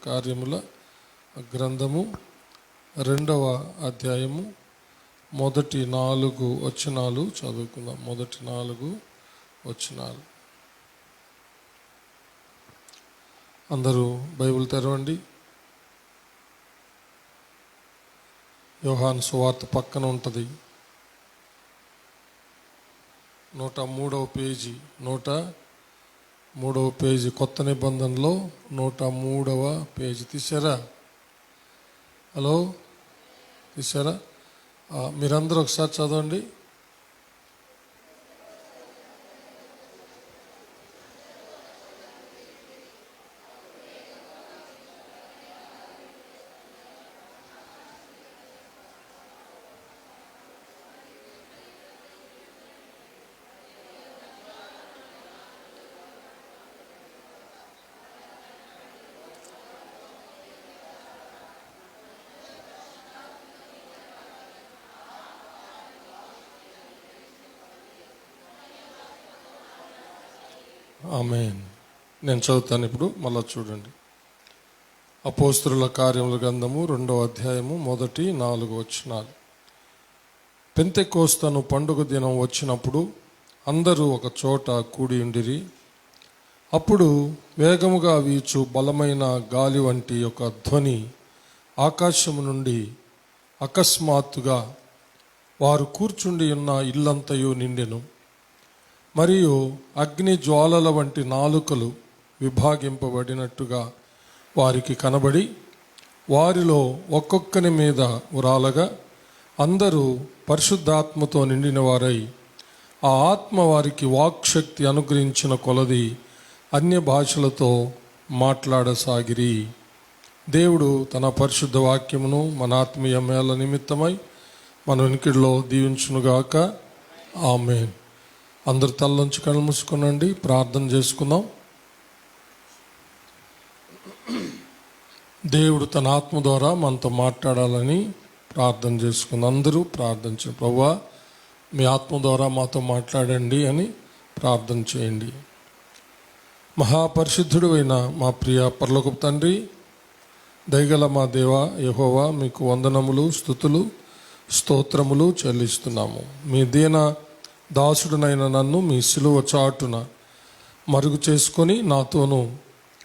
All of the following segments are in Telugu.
కార్యముల గ్రంథము 2వ అధ్యాయము మొదటి 4 వచనాలు చదువుకుందాం. మొదటి 4 వచనాలు. అందరూ బైబిల్ తెరవండి. యోహాను సువార్త పక్కన ఉంటుంది, 103వ పేజీ. 103వ పేజీ, కొత్త నిబంధనలో 103వ పేజీ. తీసారా? హలో, తీసారా? మీరందరూ ఒకసారి చదవండి. ఆమేన్. నేను చదువుతాను ఇప్పుడు, మళ్ళా చూడండి. అపోస్తలుల కార్యముల గ్రంథము 2వ అధ్యాయము మొదటి 4 వచనాలు. పెంతెకోస్తను పండుగ దినం వచ్చినప్పుడు అందరూ ఒక చోట కూడి ఉండిరి. అప్పుడు వేగముగా వీచు బలమైన గాలి వంటి ఒక ధ్వని ఆకాశము నుండి అకస్మాత్తుగా వారు కూర్చుండి ఉన్న ఇల్లంతయు నిండెను. మరియు అగ్ని జ్వాలల వంటి నాలుకలు విభాగింపబడినట్టుగా వారికి కనబడి వారిలో ఒక్కొక్కని మీద ఉరాలగా అందరూ పరిశుద్ధాత్మతో నిండిన వారై ఆ ఆత్మ వారికి వాక్శక్తి అనుగ్రహించిన కొలది అన్య భాషలతో మాట్లాడసాగిరి. దేవుడు తన పరిశుద్ధ వాక్యమును మన ఆత్మీయ మేళ నిమిత్తమై మన వెనుకడిలో దీవించునుగాక. ఆమేన్. అందరు తలలోంచి కళ్ళు మూసుకునండి, ప్రార్థన చేసుకుందాం. దేవుడు తన ఆత్మ ద్వారా మనతో మాట్లాడాలని ప్రార్థన చేసుకుందాం. అందరూ ప్రార్థించండి. ప్రభువా, మీ ఆత్మ ద్వారా మాతో మాట్లాడండి అని ప్రార్థన చేయండి. మహాపరిశుద్ధుడు అయిన మా ప్రియ పరలోకపు తండ్రి, దయగల మా దేవ యెహోవా, మీకు వందనములు, స్తుతులు, స్తోత్రములు చెల్లిస్తున్నాము. మీ దీన దాసుడునైన నన్ను మీ సిలువ చాటున మరుగు చేసుకొని నాతోనూ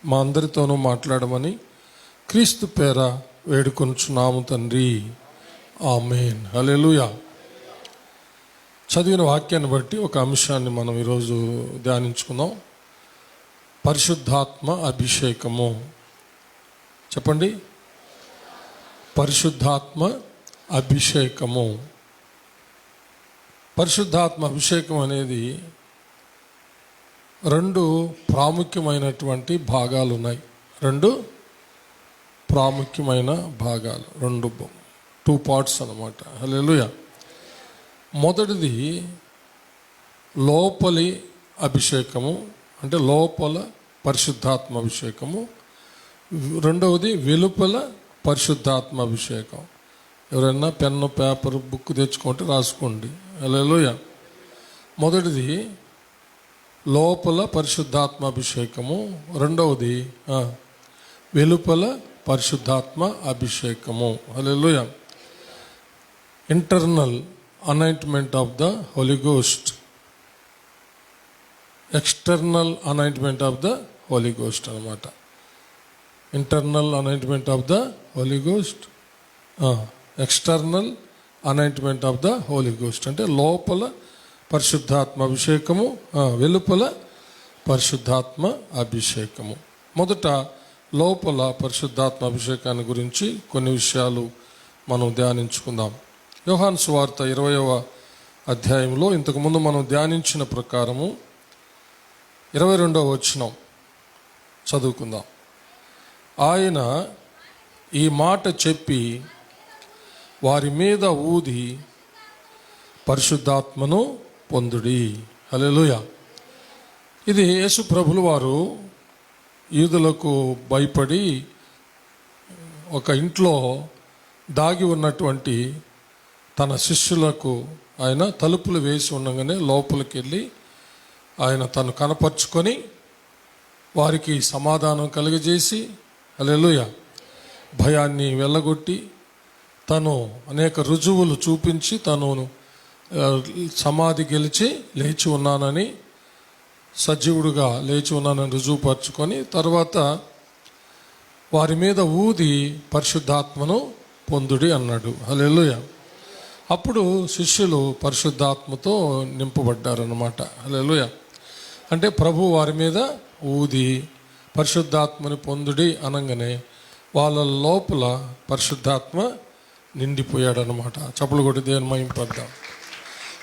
మా అందరితోనూ మాట్లాడమని క్రీస్తు పేర వేడుకొనుచున్నాము తండ్రి. ఆమేన్. హల్లెలూయా. చదివిన వాక్యాన్ని బట్టి ఒక అంశాన్ని మనం ఈరోజు ధ్యానించుకుందాం. పరిశుద్ధాత్మ అభిషేకము. చెప్పండి, పరిశుద్ధాత్మ అభిషేకము. పరిశుద్ధాత్మ అభిషేకం అనేది 2 ప్రాముఖ్యమైనటువంటి భాగాలు ఉన్నాయి. 2 ప్రాముఖ్యమైన భాగాలు, 2 పార్ట్స్ అన్నమాట. హల్లెలూయా. మొదటిది లోపలి అభిషేకము, అంటే లోపల పరిశుద్ధాత్మ అభిషేకము. రెండవది వెలుపల పరిశుద్ధాత్మ అభిషేకం. ఎవరైనా పెన్ను, పేపర్, బుక్ తెచ్చుకుంటే రాసుకోండి. హల్లెలూయా. మొదటిది లోపల పరిశుద్ధాత్మ అభిషేకము, రెండవది వెలుపల పరిశుద్ధాత్మ అభిషేకము. హల్లెలూయా. Internal anointment of the Holi ghost, external anointment of the Holi ghost అన్నమాట. Internal anointment of the Holi ghost, external anointment of the Holi ghost అంటే లోపల పరిశుద్ధాత్మ అభిషేకము, వెలుపల పరిశుద్ధాత్మ అభిషేకము. మొదట లోపల పరిశుద్ధాత్మ అభిషేకాన్ని గురించి కొన్ని విషయాలు మనం ధ్యానించుకుందాం. యోహాను సువార్త 20వ అధ్యాయంలో ఇంతకుముందు మనం ధ్యానించిన ప్రకారము 22వ వచనం చదువుకుందాం. ఆయన ఈ మాట చెప్పి వారి మీద ఊది పరిశుద్ధాత్మను పొందుడి. హల్లెలూయా. ఇది యేసు ప్రభులు వారు యూదులకు భయపడి ఒక ఇంట్లో దాగి ఉన్నటువంటి తన శిష్యులకు ఆయన తలుపులు వేసి ఉండగానే లోపలికి వెళ్ళి ఆయన తను కనపరుచుకొని వారికి సమాధానం కలుగజేసి హల్లెలూయా. భయాన్ని వెళ్ళగొట్టి తను అనేక రుజువులు చూపించి తను సమాధి గెలిచి లేచి ఉన్నానని, సజీవుడుగా లేచి ఉన్నానని రుజువుపరుచుకొని తర్వాత వారి మీద ఊది పరిశుద్ధాత్మను పొందుడి అన్నాడు. హల్లెలూయా. అప్పుడు శిష్యులు పరిశుద్ధాత్మతో నింపబడ్డారన్నమాట. హల్లెలూయా. అంటే ప్రభు వారి మీద ఊది పరిశుద్ధాత్మని పొందుడి అనగానే వాళ్ళ లోపల పరిశుద్ధాత్మ నిండిపోయాడనమాట. చప్పలు కొట్టి దేవుని మహింపద్దాం.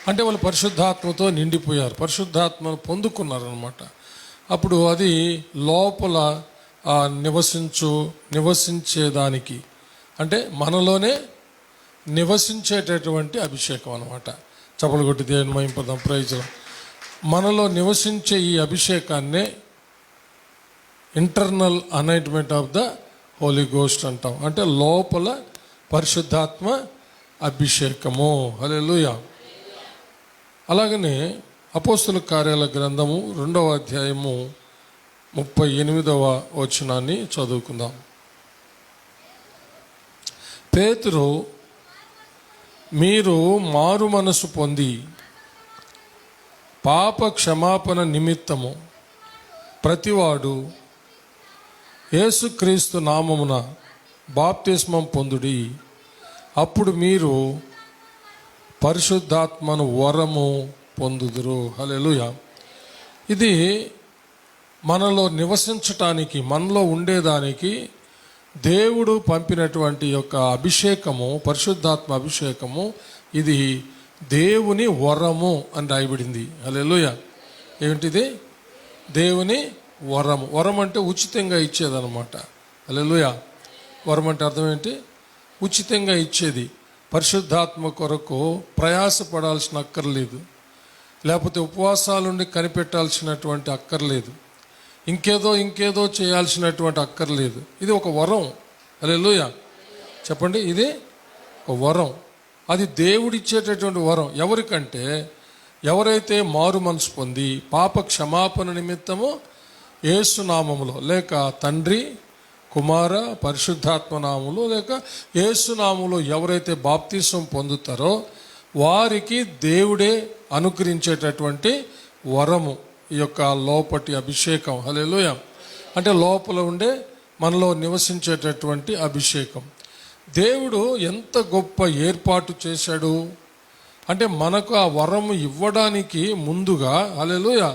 అంటే వాళ్ళు పరిశుద్ధాత్మతో నిండిపోయారు, పరిశుద్ధాత్మను పొందుకున్నారనమాట. అప్పుడు అది లోపల నివసించేదానికి అంటే మనలోనే నివసించేటటువంటి అభిషేకం అనమాట. చప్పలు కొట్టి దేవుని మహింపద్దాం. ప్రైజ్. మనలో నివసించే ఈ అభిషేకాన్నే internal anointment of the Holi ghost అంటాం. అంటే లోపల పరిశుద్ధాత్మ అభిషేకము. హల్లెలూయా. అలాగనే అపోస్తుల కార్యాల గ్రంథము 2వ అధ్యాయము 38వ వచనాన్ని చదువుకుందాం. పేతురు, మీరు మారు మనసు పొంది పాప క్షమాపణ నిమిత్తము ప్రతివాడు యేసుక్రీస్తు నామమున బాప్తిస్మం పొందుడి, అప్పుడు మీరు పరిశుద్ధాత్మను వరము పొందుదురు. హల్లెలూయా. ఇది మనలో నివసించటానికి, మనలో ఉండేదానికి దేవుడు పంపినటువంటి యొక్క అభిషేకము, పరిశుద్ధాత్మ అభిషేకము. ఇది దేవుని వరము అని రాయబడింది. హల్లెలూయా. ఏమిటిది? దేవుని వరము. వరం అంటే ఉచితంగా ఇచ్చేదన్నమాట. హల్లెలూయా. వరం అంటే అర్థం ఏంటి? ఉచితంగా ఇచ్చేది. పరిశుద్ధాత్మ కొరకు ప్రయాసపడాల్సిన అక్కర్లేదు, లేకపోతే ఉపవాసాలుండి కనిపెట్టాల్సినటువంటి అక్కర్లేదు, ఇంకేదో చేయాల్సినటువంటి అక్కర్లేదు. ఇది ఒక వరం. హల్లెలూయా. చెప్పండి, ఇది ఒక వరం. అది దేవుడిచ్చేటటువంటి వరం. ఎవరికంటే ఎవరైతే మారు మనసు పొంది పాప క్షమాపణ నిమిత్తము యేసు నామములో, లేక తండ్రి కుమార పరిశుద్ధాత్మ నామములో, లేక యేసు నామములో ఎవరైతే బాప్తిసం పొందుతారో వారికి దేవుడే అనుగ్రహించేటటువంటి వరము ఈ యొక్క లోపటి అభిషేకం. హల్లెలూయా. అంటే లోపల ఉండే మనలో నివసించేటటువంటి అభిషేకం. దేవుడు ఎంత గొప్ప ఏర్పాటు చేశాడు అంటే మనకు ఆ వరము ఇవ్వడానికి ముందుగా, హల్లెలూయా,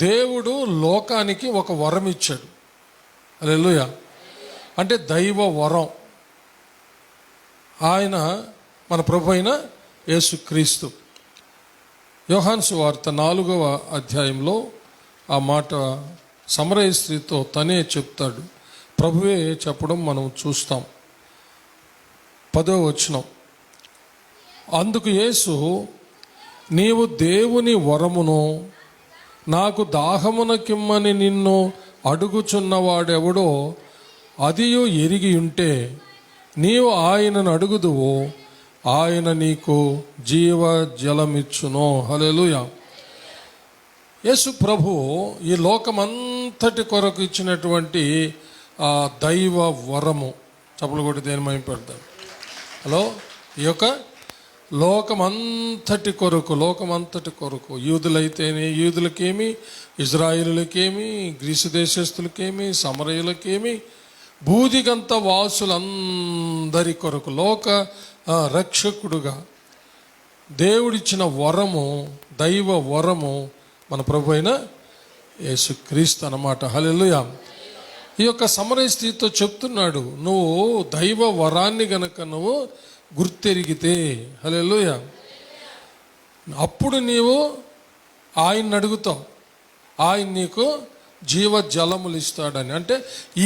దేవుడు లోకానికి ఒక వరం ఇచ్చాడు. హల్లెలూయా. అంటే దైవ వరం. ఆయన మన ప్రభు అయిన యేసుక్రీస్తు. యోహాను సువార్త 4వ అధ్యాయంలో ఆ మాట సమరయ స్త్రీతో తనే చెప్తాడు. ప్రభువే చెప్పడం మనం చూస్తాం. 10వ వచనం. అందుకు యేసు, నీవు దేవుని వరమును నాకు దాహమునకిమ్మని నిన్ను అడుగుచున్నవాడెవడో అదియు ఎరిగి ఉంటే నీవు ఆయనను అడుగుదువో, ఆయన నీకు జీవ జలమిచ్చును. హల్లెలూయా. యేసు ప్రభు ఈ లోకమంతటి కొరకు ఇచ్చినటువంటి దైవ వరము. చప్పలు కొట్టి దేని మహిమ పెడతాం. హలో. ఈ యొక్క లోకమంతటి కొరకు యూదులైతేనే యూదులకేమి, ఇజ్రాయేలులకేమి, గ్రీసు దేశస్తులకేమి, సమరయులకేమి, భూదిగంత వాసులందరి కొరకు లోక రక్షకుడుగా దేవుడిచ్చిన వరము, దైవ వరము మన ప్రభు అయిన యేసుక్రీస్తు అన్నమాట. హల్లెలూయా. ఈ యొక్క సమరయ స్త్రీతో చెప్తున్నాడు, నువ్వు దైవ వరాన్ని గనక నువ్వు గుర్తెరిగితే, హల్లెలూయా, అప్పుడు నీవు ఆయన్ని అడుగుతావు, ఆయన నీకు జీవ జలములు ఇస్తాడని. అంటే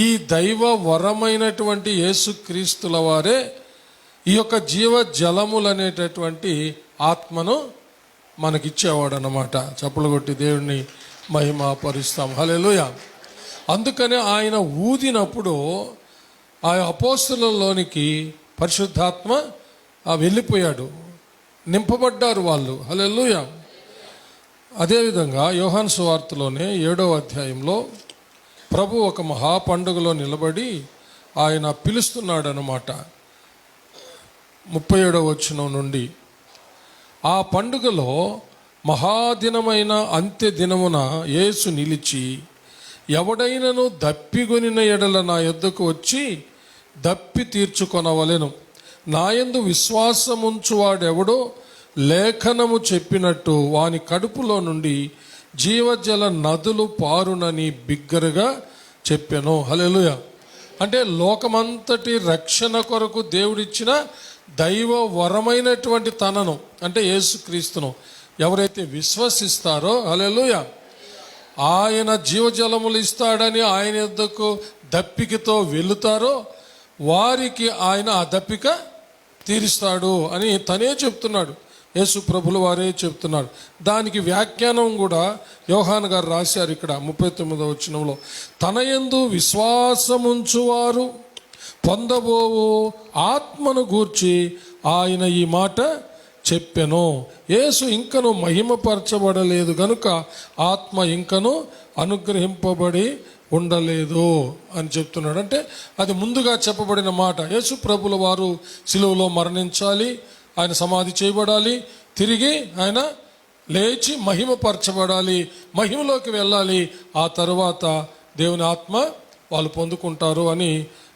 ఈ దైవ వరమైనటువంటి యేసుక్రీస్తుల వారే ఈ యొక్క జీవ జలములు అనేటటువంటి ఆత్మను మనకిచ్చేవాడు అన్నమాట. చప్పలు కొట్టి దేవుడిని మహిమ పరుస్తాం. హల్లెలూయా. అందుకనే ఆయన ఊదినప్పుడు ఆ అపోస్తలులోనికి పరిశుద్ధాత్మ వెళ్ళిపోయాడు, నింపబడ్డారు వాళ్ళు. హల్లెలూయా. అదేవిధంగా యోహాను సువార్తలోనే 7వ అధ్యాయంలో ప్రభు ఒక మహా పండుగలో నిలబడి ఆయన పిలుస్తున్నాడు అన్నమాట. 37వ వచనం నుండి, ఆ పండుగలో మహాదినమైన అంత్య దినమున యేసు నిలిచి, ఎవడైనను దప్పిగొనిన ఎడల నా యొద్దకు వచ్చి దప్పి తీర్చుకొనవలెను. నాయందు విశ్వాసముంచువాడెవడో లేఖనము చెప్పినట్టు వాని కడుపులో నుండి జీవజల నదులు పారునని బిగ్గరగా చెప్పెను. హల్లెలూయా. అంటే లోకమంతటి రక్షణ కొరకు దేవుడిచ్చిన దైవ వరమైనటువంటి తనను, అంటే యేసుక్రీస్తును ఎవరైతే విశ్వసిస్తారో, హల్లెలూయా, ఆయన జీవజలములు ఇస్తాడని ఆయన యొద్దకు దప్పికతో వెళుతారో వారికి ఆయన ఆ దప్పిక తీరుస్తాడు అని తనే చెప్తున్నాడు. యేసు ప్రభుల వారే చెప్తున్నాడు. దానికి వ్యాఖ్యానం కూడా యోహాను గారు రాశారు ఇక్కడ 39వ వచనంలో. తన యందు విశ్వాసముంచువారు పొందబోవు ఆత్మను గూర్చి ఆయన ఈ మాట చెప్పెను. యేసు ఇంకను మహిమపరచబడలేదు గనుక ఆత్మ ఇంకను అనుగ్రహింపబడి ఉండలేదు అని చెప్తున్నాడు. అంటే అది ముందుగా చెప్పబడిన మాట. యేసు ప్రభుల వారు సిలువలో మరణించాలి, ఆయన సమాధి చేయబడాలి, తిరిగి ఆయన లేచి మహిమపరచబడాలి, మహిమలోకి వెళ్ళాలి, ఆ తరువాత దేవుని ఆత్మ వాళ్ళు పొందుకుంటారు అని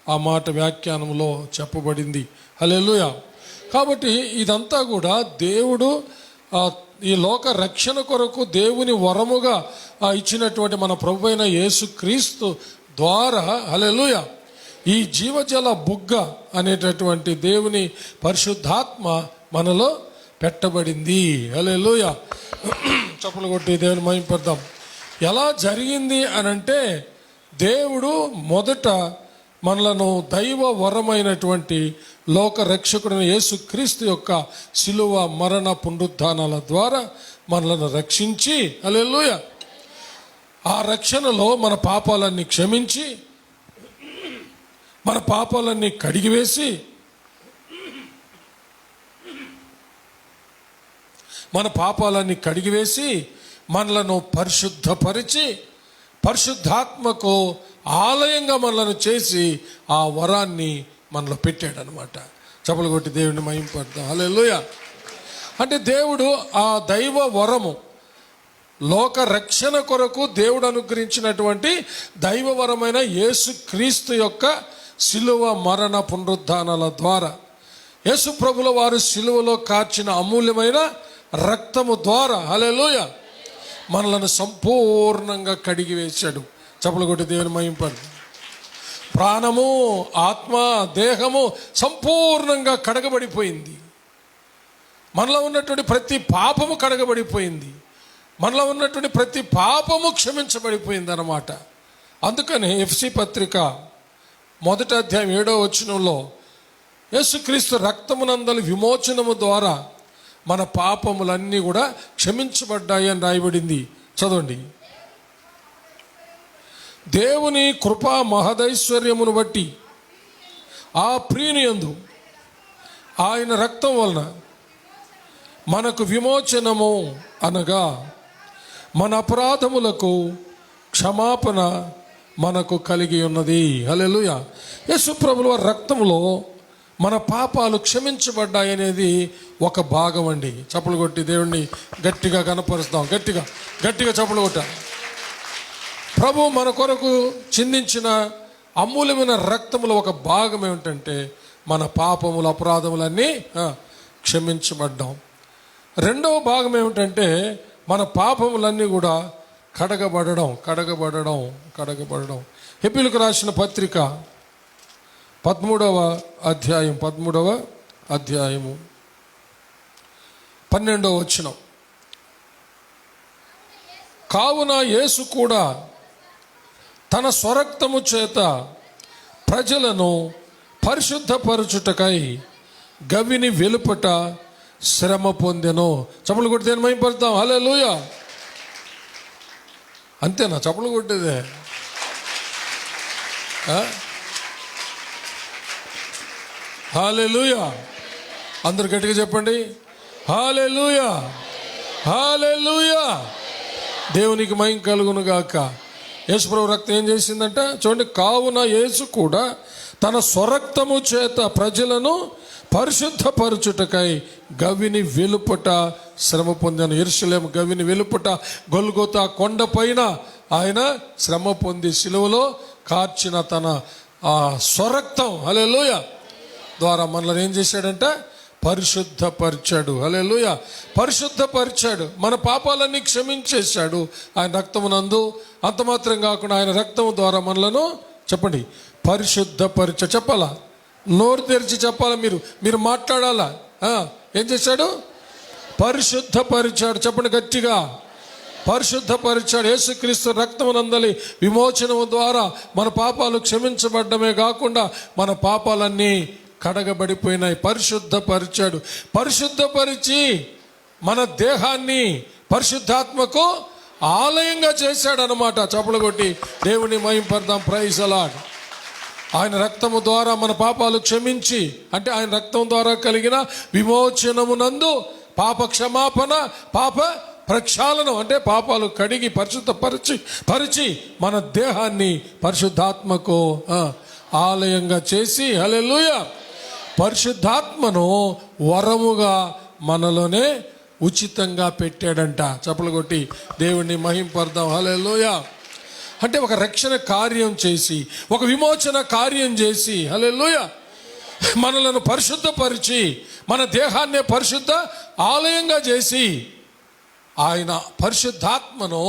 ఆ మాట వ్యాఖ్యానంలో చెప్పబడింది. హల్లెలూయా. కాబట్టి ఇదంతా కూడా దేవుడు ఈ లోక రక్షణ కొరకు దేవుని వరముగా ఇచ్చినటువంటి మన ప్రభువైన యేసుక్రీస్తు ద్వారా, హల్లెలూయా, ఈ జీవజల బుగ్గ అనేటటువంటి దేవుని పరిశుద్ధాత్మ మనలో పెట్టబడింది. హల్లెలూయా. చప్పలు కొట్టి దేవుని మహిమపడదాం. ఎలా జరిగింది అనంటే, దేవుడు మొదట మనలను దైవ వరమైనటువంటి లోక రక్షకుడైన యేసుక్రీస్తు యొక్క శిలువ మరణ పునరుద్ధానాల ద్వారా మనలను రక్షించి, హల్లెలూయా, ఆ రక్షణలో మన పాపాలన్నీ క్షమించి, మన పాపాలన్నీ కడిగివేసి, మనలను పరిశుద్ధపరిచి, పరిశుద్ధాత్మకు ఆలయంగా మనలను చేసి ఆ వరాన్ని మనలో పెట్టాడనమాట. చప్పలు కొట్టి దేవుడిని మహిమపడతాం. హల్లెలూయా. అంటే దేవుడు ఆ దైవ వరము, లోక రక్షణ కొరకు దేవుడు అనుగ్రహించినటువంటి దైవవరమైన యేసుక్రీస్తు యొక్క శిలువ మరణ పునరుద్ధానాల ద్వారా, యేసు ప్రభుల వారు శిలువలో కార్చిన అమూల్యమైన రక్తము ద్వారా, హల్లెలూయా, మనలను సంపూర్ణంగా కడిగి వేశాడు. చప్పలు కొట్టి దేవుని మహిమపడతాం. ప్రాణము, ఆత్మ, దేహము సంపూర్ణంగా కడగబడిపోయింది. మనలో ఉన్నటువంటి ప్రతి పాపము కడగబడిపోయింది. మనలో ఉన్నటువంటి ప్రతి పాపము క్షమించబడిపోయింది అన్నమాట. అందుకని ఎఫ్సి పత్రిక 1వ అధ్యాయం 7వ వచనంలో యేసుక్రీస్తు రక్తమునందలి విమోచనము ద్వారా మన పాపములన్నీ కూడా క్షమించబడ్డాయి అని రాయబడింది. చదవండి. దేవుని కృపా మహదైశ్వర్యమును బట్టి ఆ ప్రియుని యందు ఆయన రక్తం వలన మనకు విమోచనము అనగా మన అపరాధములకు క్షమాపణ మనకు కలిగి ఉన్నది. హల్లెలూయా. యేసు ప్రభుల వారి రక్తంలో మన పాపాలు క్షమించబడ్డాయి అనేది ఒక భాగం అండి. చప్పలు కొట్టి దేవుణ్ణి గట్టిగా కనపరుస్తాం. గట్టిగా చప్పలు కొట్ట. ప్రభు మన కొరకు చిందించిన అమూల్యమైన రక్తములో ఒక భాగం ఏమిటంటే మన పాపములు, అపరాధములన్నీ క్షమించబడ్డాం. రెండవ భాగం ఏమిటంటే మన పాపములన్నీ కూడా కడగబడడం. హెబ్రీయులకు రాసిన పత్రిక 13వ అధ్యాయము 12వ వచనం. కావున యేసు కూడా తన స్వరక్తము చేత ప్రజలను పరిశుద్ధపరచుటకై గవిని వెలుపట శ్రమ పొందెను. చప్పలు కొడితే మహిమపడతాం. హల్లెలూయా. అంతేనా చప్పలు కొట్టేదే? హల్లెలూయా. అందరు గట్టిగా చెప్పండి. హల్లెలూయా. దేవునికి మహిమ కలుగును గాక. యేసుప్రభు రక్తం ఏం చేసిందంటే చూడండి, కావున యేసు కూడా తన స్వరక్తము చేత ప్రజలను పరిశుద్ధపరచుటకై గవిని వెలుపట శ్రమ పొందాను. యెరూషలేము గవిని వెలుపట గొల్గొతా కొండ పైన ఆయన శ్రమ పొంది సిలువలో కార్చిన తన స్వరక్తం హల్లెలూయా ద్వారా మనల్ని ఏం చేశాడంటే పరిశుద్ధపరిచాడు. హల్లెలూయా, పరిశుద్ధపరిచాడు. మన పాపాలన్నీ క్షమించేశాడు ఆయన రక్తమునందు. అంత మాత్రం కాకుండా ఆయన రక్తము ద్వారా మనలను చెప్పండి పరిశుద్ధపరిచాడు. చెప్పాలా, నోరు తెరిచి చెప్పాలా, మీరు మాట్లాడాలా. ఏం చేశాడు? పరిశుద్ధపరిచాడు. చెప్పండి గట్టిగా, పరిశుద్ధపరిచాడు. యేసుక్రీస్తు రక్తమునందలి విమోచనము ద్వారా మన పాపాలు క్షమించబడ్డమే కాకుండా మన పాపాలన్నీ కడగబడిపోయినాయి. పరిశుద్ధపరిచాడు. పరిశుద్ధపరిచి మన దేహాన్ని పరిశుద్ధాత్మకు ఆలయంగా చేశాడు అన్నమాట. చప్పలు కొట్టి దేవుని మహింపడదాం. Praise the lord. ఆయన రక్తము ద్వారా మన పాపాలు క్షమించి, అంటే ఆయన రక్తం ద్వారా కలిగిన విమోచనమునందు పాప క్షమాపణ, పాప ప్రక్షాళనం, అంటే పాపాలు కడిగి పరిచి మన దేహాన్ని పరిశుద్ధాత్మకు ఆలయంగా చేసి హల్లెలూయా పరిశుద్ధాత్మను వరముగా మనలోనే ఉచితంగా పెట్టాడంట. చప్పలు కొట్టి దేవుణ్ణి మహింపడదాం. హల్లెలూయా. అంటే ఒక రక్షణ కార్యం చేసి, ఒక విమోచన కార్యం చేసి హల్లెలూయా మనలను పరిశుద్ధపరిచి మన దేహాన్ని పరిశుద్ధ ఆలయంగా చేసి ఆయన పరిశుద్ధాత్మను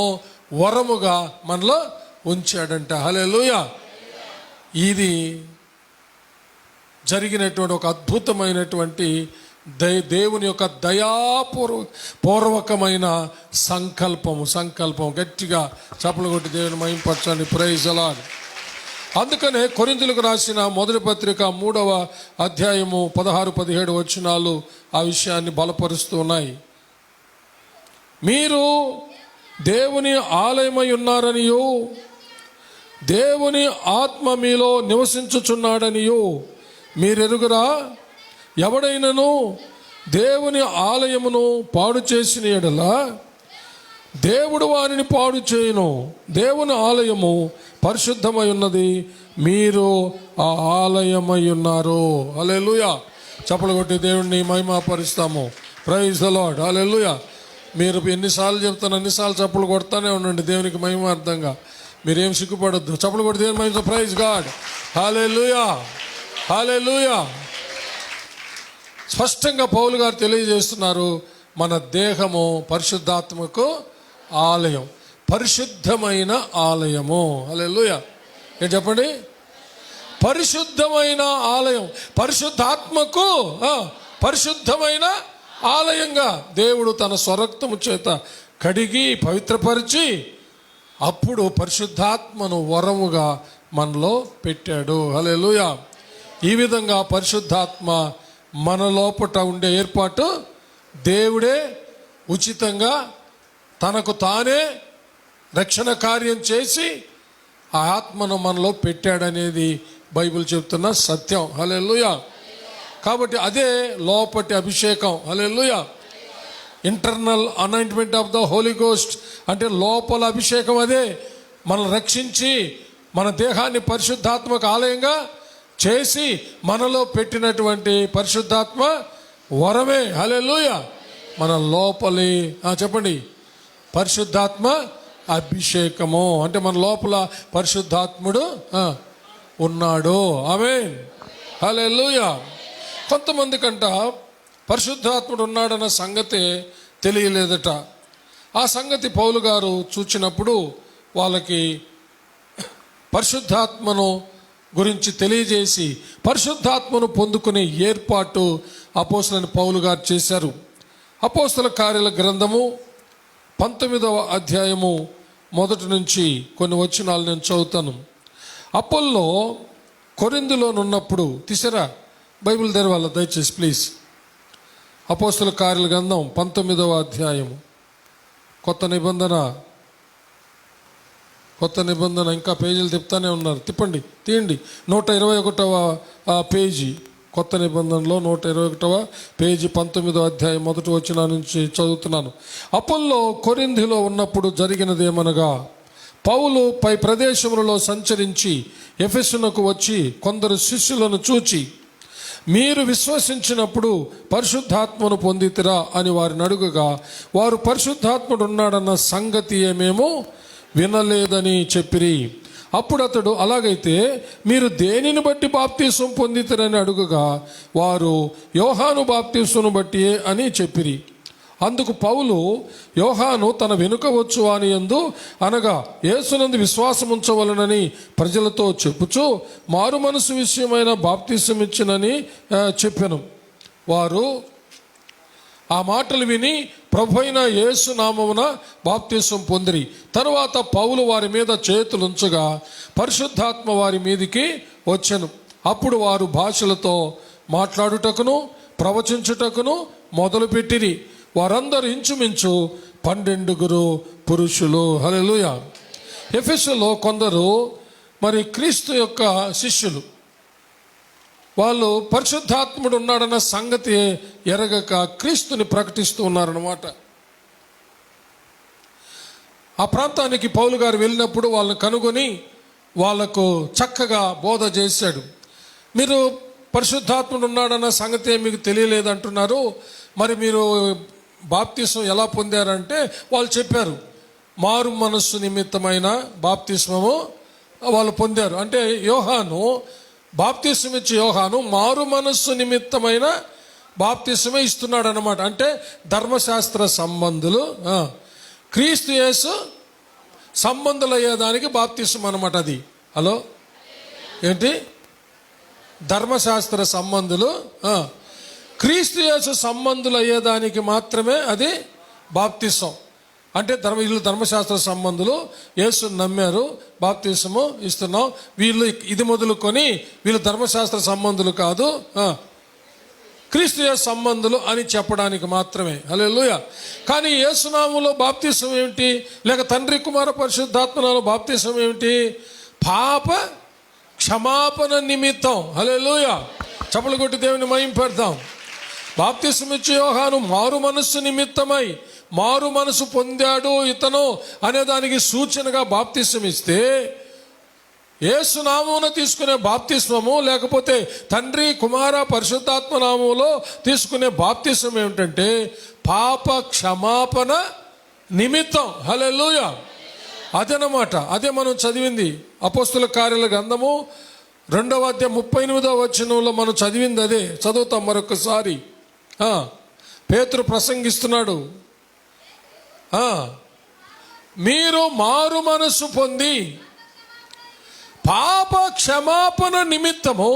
వరముగా మనలో ఉంచాడంట. హల్లెలూయా. ఇది జరిగినటువంటి ఒక అద్భుతమైనటువంటి దేవుని యొక్క దయాపూర్వకమైన సంకల్పం. గట్టిగా చప్పలు కొట్టి దేవుని మహింపరచండి. Praise the lord. అందుకనే కొరింథీయులకు రాసిన మొదటి పత్రిక 3వ అధ్యాయము 16-17 వచనాలు ఆ విషయాన్ని బలపరుస్తూ ఉన్నాయి. మీరు దేవుని ఆలయమై ఉన్నారనియు దేవుని ఆత్మ మీలో నివసించుచున్నాడనియు మీరెరుగురా. ఎవడైనను దేవుని ఆలయమును పాడు చేసిన యెడల దేవుడు వారిని పాడు చేయును. దేవుని ఆలయము పరిశుద్ధమై ఉన్నది, మీరు ఆ ఆలయమై ఉన్నారు. హల్లెలూయా. చప్పలు కొట్టి దేవుణ్ణి మహిమపరుస్తాము. Praise the lord. హల్లెలూయా. మీరు ఎన్నిసార్లు చెప్తాను అన్నిసార్లు చప్పలు కొడతానే ఉండండి దేవునికి మహిమార్థంగా. మీరేం సిగ్గుపడొద్దు. చప్పలు కొట్టి దేవుని మహిమ. Praise God. హల్లెలూయా, హల్లెలూయా. స్పష్టంగా పౌలు గారు తెలియజేస్తున్నారు, మన దేహము పరిశుద్ధాత్మకు ఆలయం, పరిశుద్ధమైన ఆలయము. హల్లెలూయా. ఏం చెప్పండి? పరిశుద్ధమైన ఆలయం, పరిశుద్ధాత్మకు పరిశుద్ధమైన ఆలయంగా దేవుడు తన స్వరక్తము చేత కడిగి పవిత్రపరిచి అప్పుడు పరిశుద్ధాత్మను వరముగా మనలో పెట్టాడు. హల్లెలూయా. ఈ విధంగా పరిశుద్ధాత్మ మన లోపట ఉండే ఏర్పాటు దేవుడే ఉచితంగా తనకు తానే రక్షణ కార్యం చేసి ఆ ఆత్మను మనలో పెట్టాడనేది బైబిల్ చెప్తున్న సత్యం. హల్లెలూయా. కాబట్టి అదే లోపటి అభిషేకం. Hallelujah. Internal anointment of the Holi ghost అంటే లోపల అభిషేకం. అదే మనల్ని రక్షించి మన దేహాన్ని పరిశుద్ధాత్మక ఆలయంగా చేసి మనలో పెట్టినటువంటి పరిశుద్ధాత్మ వరమే. హల్లెలూయా. మన లోపలి చెప్పండి పరిశుద్ధాత్మ అభిషేకము అంటే మన లోపల పరిశుద్ధాత్ముడు ఉన్నాడు. ఆమేన్. హల్లెలూయా. కొంతమంది కంట పరిశుద్ధాత్ముడు ఉన్నాడన్న సంగతే తెలియలేదట. ఆ సంగతి పౌలు గారు చూచినప్పుడు వాళ్ళకి పరిశుద్ధాత్మను గురించి తెలియజేసి పరిశుద్ధాత్మను పొందుకునే ఏర్పాటు అపోస్తలుడైన పౌలు గారు చేశారు. అపోస్తల కార్యాల గ్రంథము 19వ అధ్యాయము మొదటి నుంచి కొన్ని వచనాలు నేను చదువుతాను. అపోల్లో కొరింథీలో ఉన్నప్పుడు తీసారా బైబిల్ తెరవాల దయచేసి ప్లీజ్. అపోస్తల కార్యాల గ్రంథం 19వ అధ్యాయము కొత్త నిబంధన ఇంకా పేజీలు తిప్పుతానే ఉన్నారు. తిప్పండి, తీయండి. 121వ పేజీ కొత్త నిబంధనలో 121వ పేజీ 19వ అధ్యాయం మొదటి వచనం నుంచి చదువుతున్నాను. అపోల్లో కొరింథీలో ఉన్నప్పుడు జరిగినదేమనగా పౌలు పై ప్రదేశములలో సంచరించి ఎఫెసునకు వచ్చి కొందరు శిష్యులను చూచి, మీరు విశ్వసించినప్పుడు పరిశుద్ధాత్మను పొందితిరా అని వారిని అడుగగా, వారు పరిశుద్ధాత్ముడు ఉన్నాడన్న సంగతి ఏమేమో వినలేదని చెప్పిరి. అప్పుడు అతడు, అలాగైతే మీరు దేనిని బట్టి బాప్తీసం పొందితిరని అడుగగా, వారు యోహాను బాప్తీసును బట్టి అని చెప్పిరి. అందుకు పౌలు, యోహాను తన వెనుక వచ్చు అని యందు అనగా యేసునందు విశ్వాసముంచవలనని ప్రజలతో చెప్పుచు మారు మనసు విషయమైన బాప్తీసం ఇచ్చినని చెప్పెను. వారు ఆ మాటలు విని ప్రభువైన యేసు నామమున బాప్తీసం పొందిరి. తరువాత పౌలు వారి మీద చేతులుంచగా పరిశుద్ధాత్మ వారి మీదికి వచ్చెను. అప్పుడు వారు భాషలతో మాట్లాడుటకును ప్రవచించుటకును మొదలుపెట్టిరి. వారందరూ ఇంచుమించు 12 పురుషులు. హల్లెలూయా. ఎఫెసులో కొందరు మరి క్రీస్తు యొక్క శిష్యులు, వాళ్ళు పరిశుద్ధాత్ముడు ఉన్నాడన్న సంగతి ఎరగక క్రీస్తుని ప్రకటిస్తూ ఉన్నారన్నమాట. ఆ ప్రాంతానికి పౌలు గారు వెళ్ళినప్పుడు వాళ్ళని కనుగొని వాళ్లకు చక్కగా బోధ చేశాడు. మీరు పరిశుద్ధాత్ముడు ఉన్నాడన్న సంగతి మీకు తెలియలేదంటున్నారు, మరి మీరు బాప్తిస్మం ఎలా పొందారంటే వాళ్ళు చెప్పారు, మారు మనస్సు నిమిత్తమైన బాప్తిస్మము వాళ్ళు పొందారు. అంటే యోహాను బాప్తిస్మం ఇచ్చే యోహాను మారు మనస్సు నిమిత్తమైన బాప్తిస్మమే ఇస్తున్నాడు అన్నమాట. అంటే ధర్మశాస్త్ర సంబంధులు క్రీస్తు యేసు సంబంధులు అయ్యేదానికి బాప్తిస్మం అన్నమాట. అది హలో ఏంటి? ధర్మశాస్త్ర సంబంధులు క్రీస్తు యేసు సంబంధులు అయ్యేదానికి మాత్రమే అది బాప్తిస్మం. అంటే వీళ్ళు ధర్మశాస్త్ర సంబంధులు, యేసుని నమ్మారు, బాప్తిస్మము ఇస్తున్నాం. వీళ్ళు ఇది మొదలుకొని వీళ్ళు ధర్మశాస్త్ర సంబంధులు కాదు, క్రీస్తు యేసు సంబంధులు అని చెప్పడానికి మాత్రమే. హల్లెలూయా. కానీ యేసునామములో బాప్తిస్మం ఏమిటి? లేక తండ్రి కుమార పరిశుద్ధాత్మనామములో బాప్తిస్మం ఏమిటి? పాప క్షమాపణ నిమిత్తం. హల్లెలూయా. చప్పలు కొట్టి దేవుని మహింపడతాం. బాప్తిస్మం ఇచ్చే యోహాను మారు మనస్సు నిమిత్తమై మారు మనసు పొందాడు ఇతను అనేదానికి సూచనగా బాప్తిస్మం ఇస్తే, యేసు నామమున తీసుకునే బాప్తిస్మము లేకపోతే తండ్రి కుమార పరిశుద్ధాత్మ నామములో తీసుకునే బాప్తిస్మం ఏమిటంటే పాప క్షమాపణ నిమిత్తం. హల్లెలూయా. అదనమాట. అదే మనం చదివింది అపోస్తుల కార్యాల గ్రంథము 2వ అధ్యాయం 38వ వచనంలో మనం చదివింది అదే. చదువుతాం మరొకసారి. పేతురు ప్రసంగిస్తున్నాడు. మీరు మారు మనసు పొంది పాప క్షమాపణ నిమిత్తము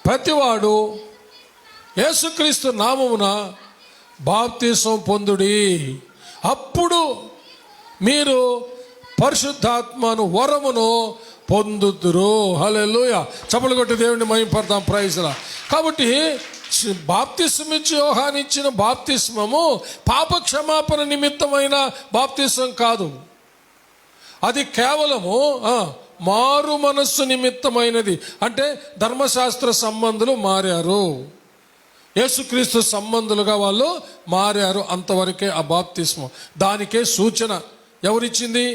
ప్రతివాడు యేసుక్రీస్తు నామమున బాప్తిసం పొందుడి, అప్పుడు మీరు పరిశుద్ధాత్మను వరమును పొందుతురు. హల్లెలూయా. చప్పలు కొట్టి దేవుని మహింపడతాం. ప్రైజ్ లా. కాబట్టి బాప్తిస్మం ఇచ్చి యోహాను ఇచ్చిన బాప్తిస్మము పాప క్షమాపణ నిమిత్తమైన బాప్తిస్మం కాదు. అది కేవలము మారు మనస్సు నిమిత్తమైనది. అంటే ధర్మశాస్త్ర సంబంధులు మారారు, యేసుక్రీస్తు సంబంధులుగా వాళ్ళు మారారు, అంతవరకే ఆ బాప్తిస్మం. దానికే సూచన ఎవరిచ్చింది?